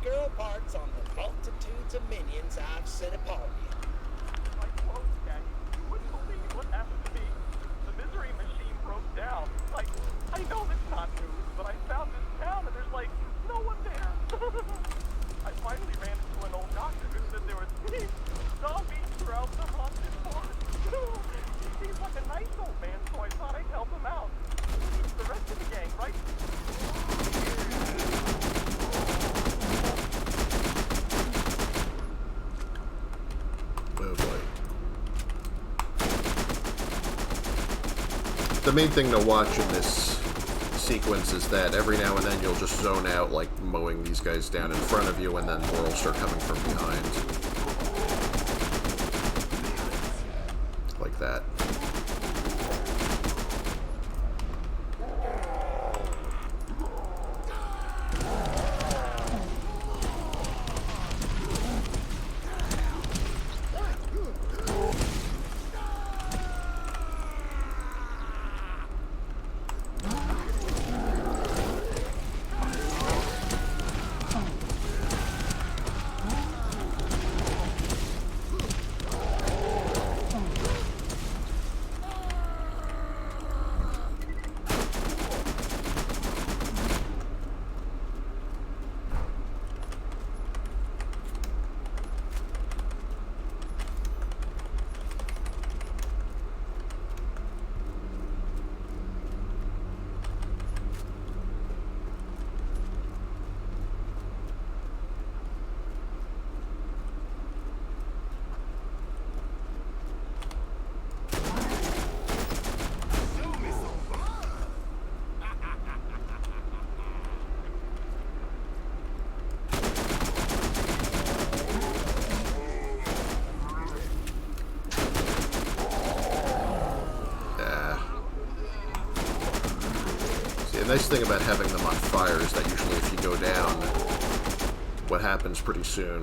girl parts on the multitudes of minions I've sent upon you. My clothes, Daddy. You wouldn't believe what happened to me. The misery machine broke down. Like, I know it's not news, but I found this town and there's like no one there. I finally ran into an old doctor who said there was zombies throughout the haunted forest. He seems like a nice old man, so I thought I'd help him out. The rest of the gang, right? the main thing to watch in this sequence is that every now and then you'll just zone out, like mowing these guys down in front of you, and then more will start coming from behind. Like that. The nice thing about having them on fire is that usually if you go down, what happens pretty soon.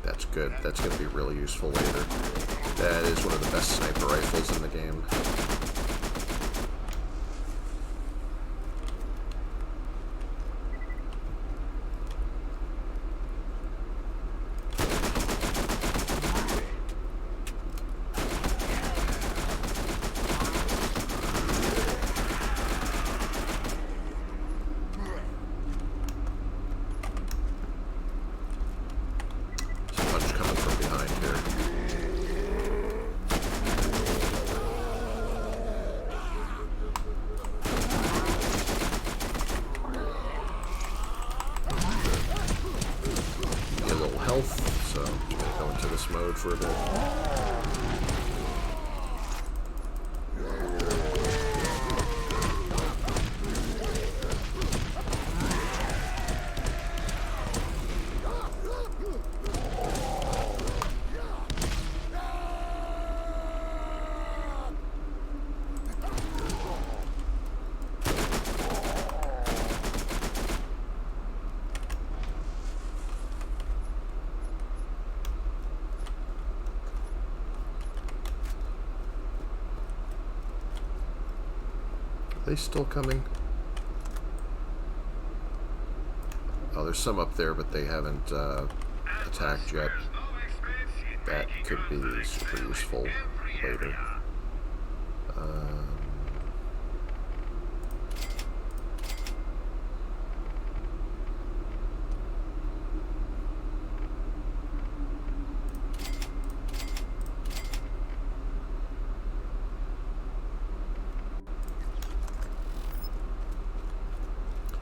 That's good. That's going to be really useful later. That is one of the best sniper rifles in the game. So, I'm going to go into this mode for a bit. Are they still coming? Oh, there's some up there, but they haven't attacked yet. That could be super useful later.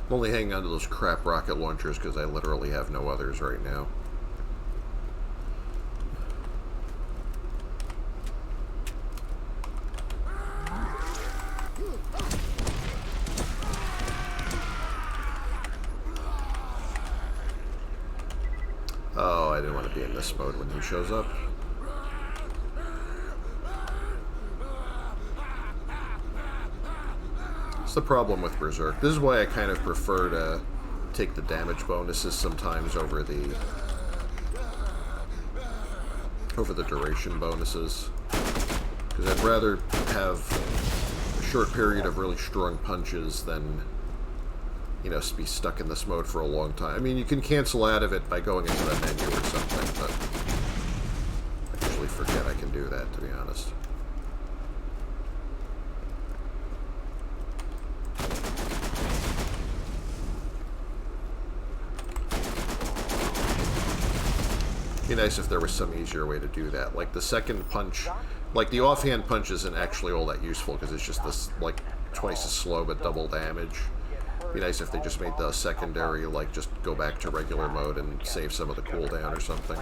I'm only hanging on to those crap rocket launchers because I literally have no others right now. Oh, I didn't want to be in this mode when he shows up. That's the problem with Berserk. This is why I kind of prefer to take the damage bonuses sometimes over the duration bonuses. Because I'd rather have a short period of really strong punches than, you know, be stuck in this mode for a long time. I mean, you can cancel out of it by going into the menu or something, but I usually forget I can do that, to be honest. It'd be nice if there was some easier way to do that. Like the second punch, like the offhand punch isn't actually all that useful because it's just this, like, twice as slow but double damage. It'd be nice if they just made the secondary, like, just go back to regular mode and save some of the cooldown or something.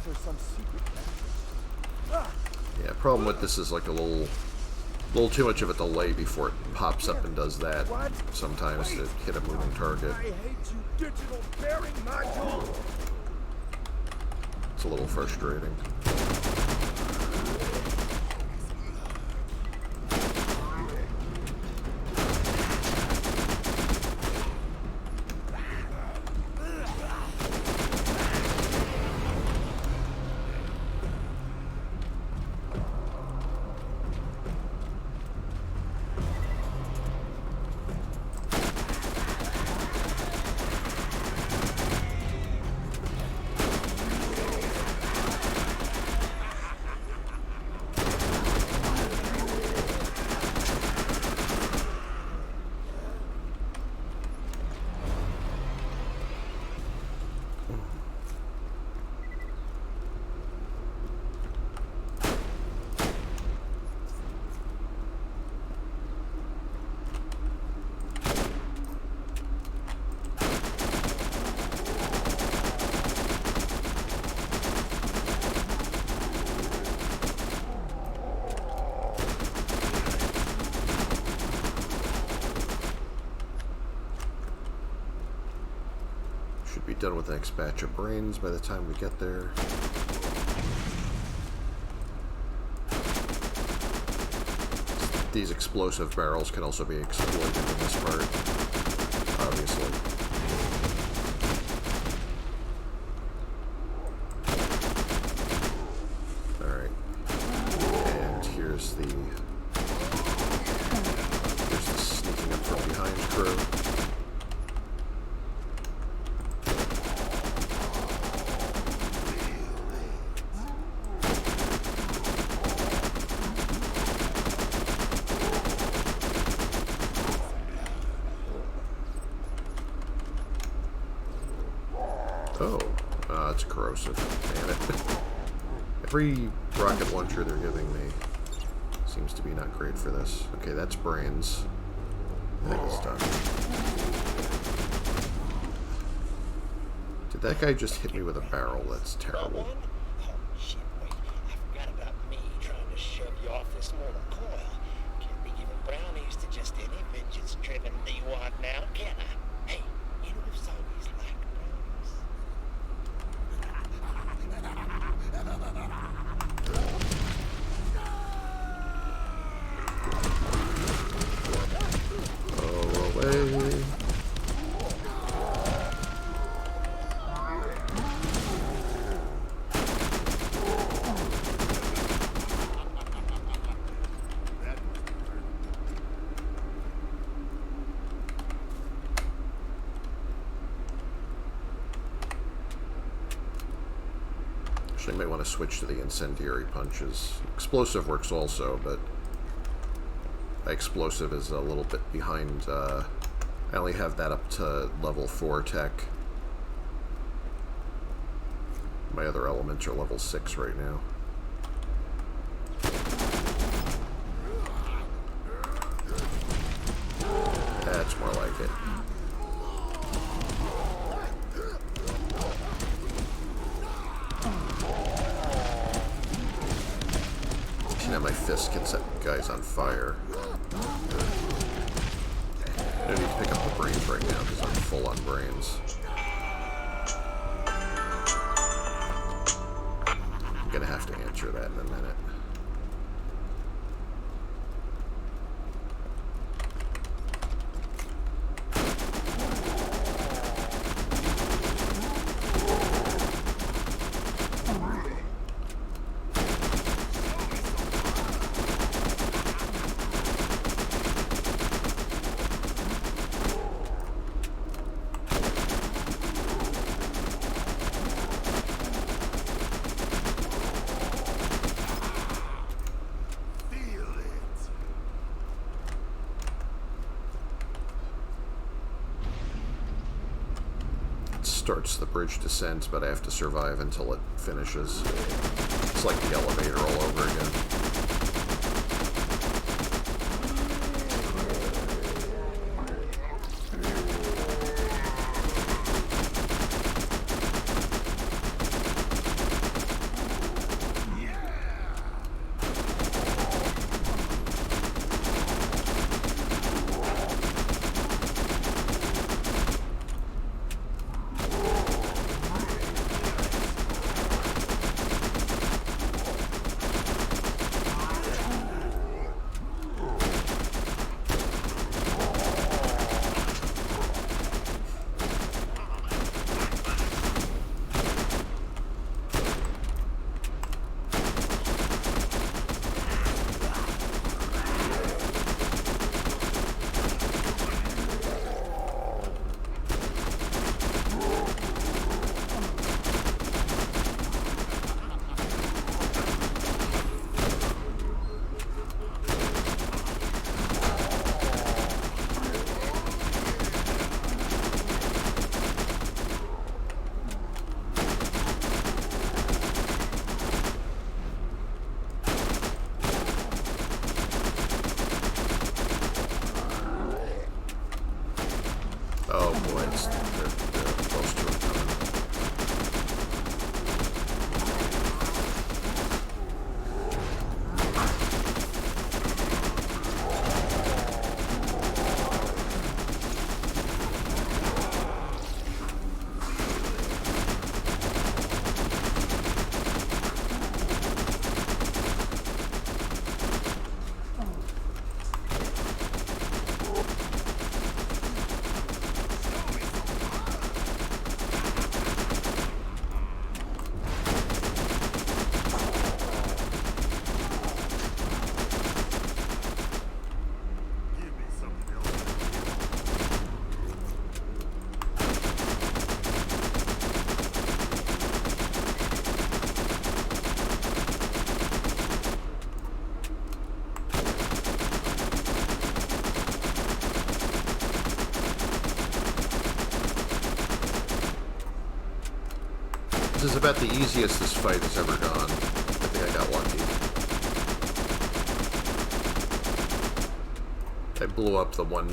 for some secret passage. Yeah, problem with this is like a little too much of a delay before it pops up and does that. Sometimes to hit a moving target. I hate you, digital bearing module. It's a little frustrating. Should be done with the next batch of brains by the time we get there. These explosive barrels can also be exploited in this part, obviously. Alright. And here's the sneaking up from behind crew. Oh, it's corrosive. Damn it. Every rocket launcher they're giving me seems to be not great for this. Okay, that's brains. That is done. Did that guy just hit me with a barrel? That's terrible. Oh, shit, wait. I forgot about me trying to shove you off this mortal coil. Can't be giving brownies to just any vengeance-driven D-wad now, can I? Hey, you know if zombies like brownies? Oh, away. I might want to switch to the incendiary punches. Explosive works also, but explosive is a little bit behind. I only have that up to level 4 tech. My other elements are level 6 right now. That's more like it. My fist can set guys on fire. I don't need to pick up the brains right now because I'm full on brains. I'm gonna have to answer that in a minute. Starts the bridge descent, but I have to survive until it finishes. It's like the elevator all over again. Oh boy, they're close to it coming. This is about the easiest this fight has ever gone. I think I got lucky. I blew up the one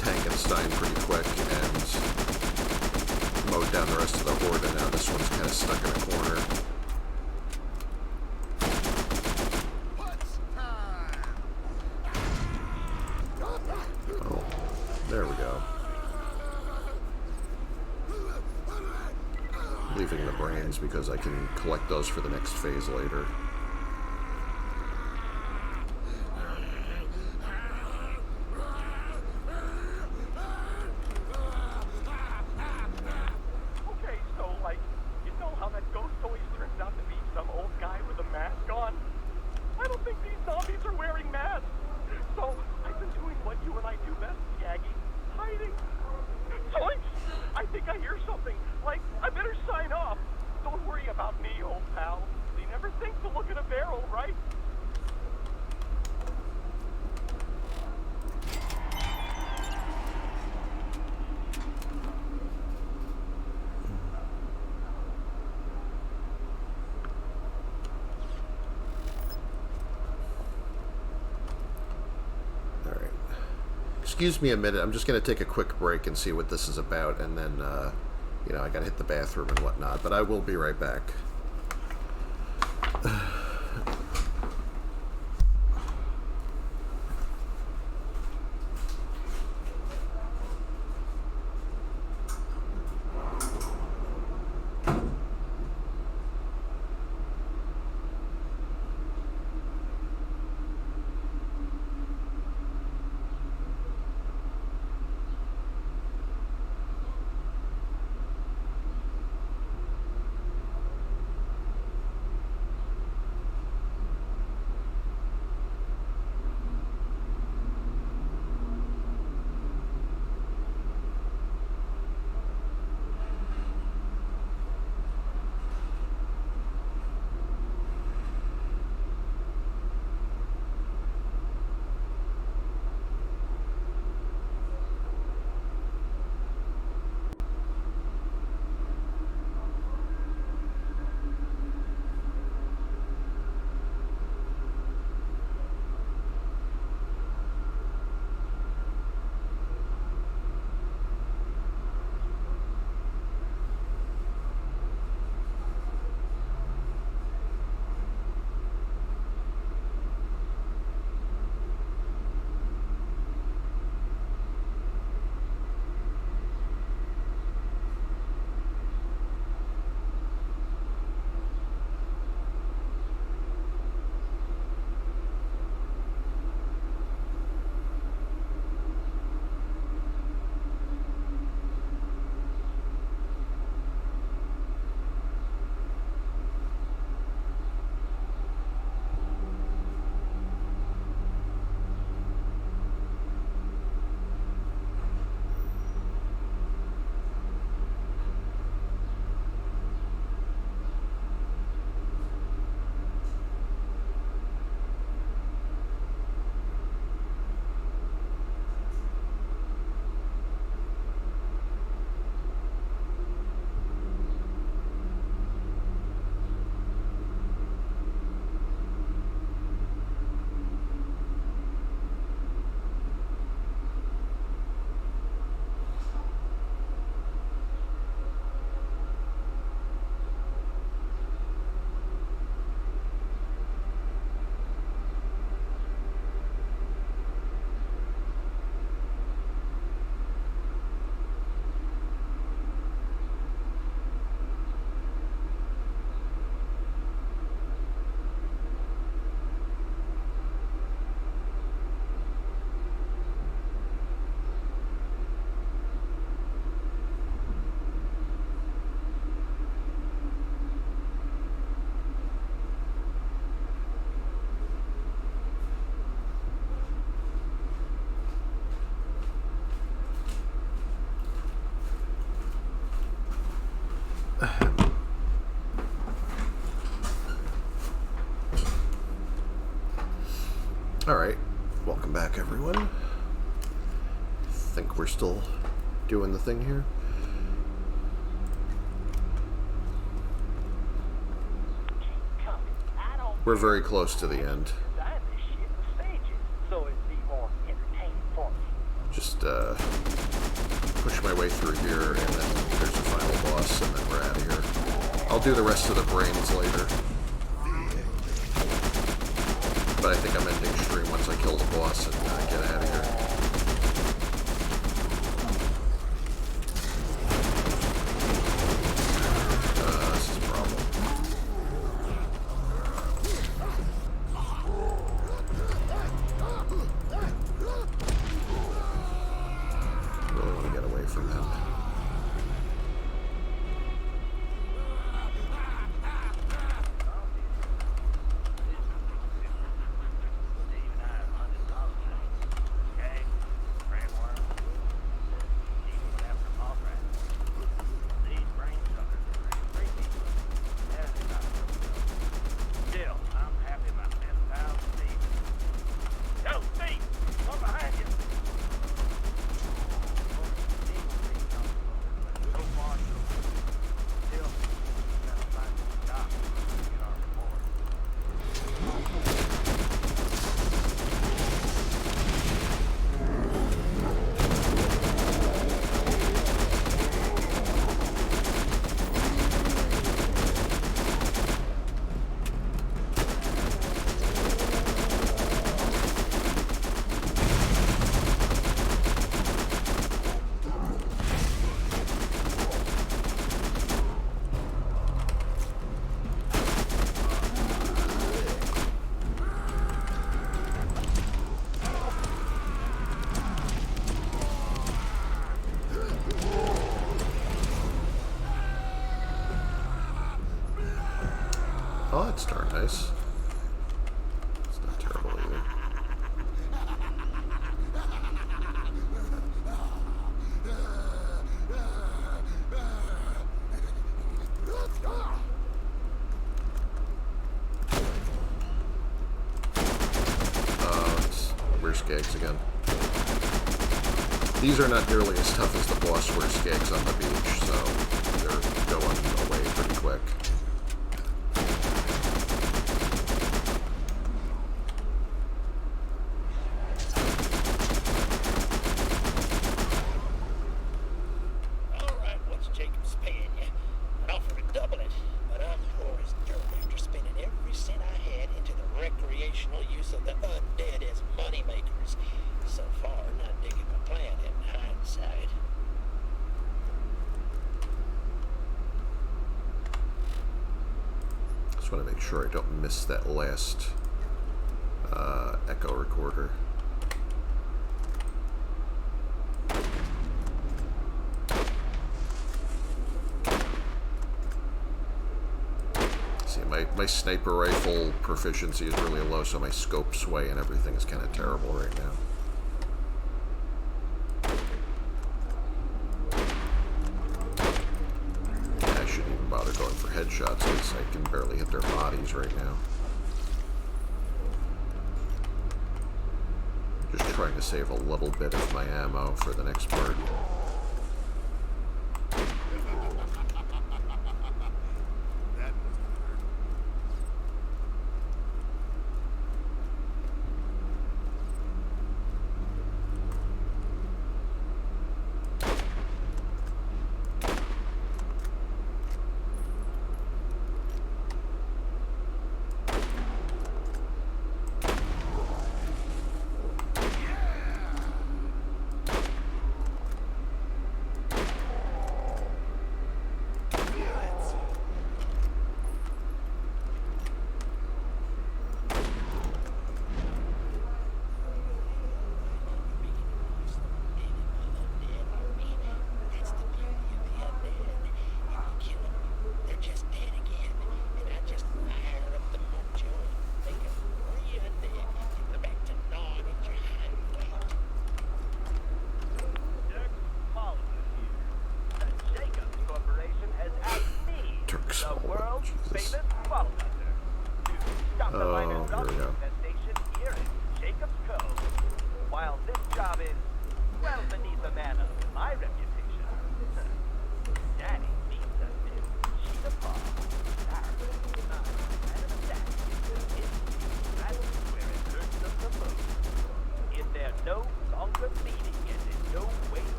Tankenstein pretty quick and mowed down the rest of the horde, and now this one's kind of stuck in a corner. Oh, there we go. Leaving the brains because I can collect those for the next phase later. Okay, so, like, you know how that ghost always turns out to be some old guy with a mask on? I don't think these zombies are wearing masks. So, I've been doing what you and I do best, Yagi. Hiding. Zoinks! I think I hear something. Like, I better sign off. Don't worry about me, old pal. They never think to look at a barrel, right? Alright. Excuse me a minute. I'm just going to take a quick break and see what this is about, and then, you know, I gotta hit the bathroom and whatnot, but I will be right back. back, everyone. I think we're still doing the thing here. We're very close to the end. Just push my way through here, and then there's a final boss, and then we're out of here. I'll do the rest of the brains later. But I think I'm ending stream once I kill the boss and get out of here. This is a problem. Really want to get away from him. Oh, that's darn nice. It's not terrible either. We're skags again. These are not nearly as tough as the boss were skags on the beach, so they're going away pretty quick. Want to make sure I don't miss that last echo recorder. See, my sniper rifle proficiency is really low, so my scope sway and everything is kind of terrible right now. Headshots because I can barely hit their bodies right now. Just trying to save a little bit of my ammo for the next part.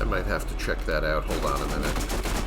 I might have to check that out. Hold on a minute.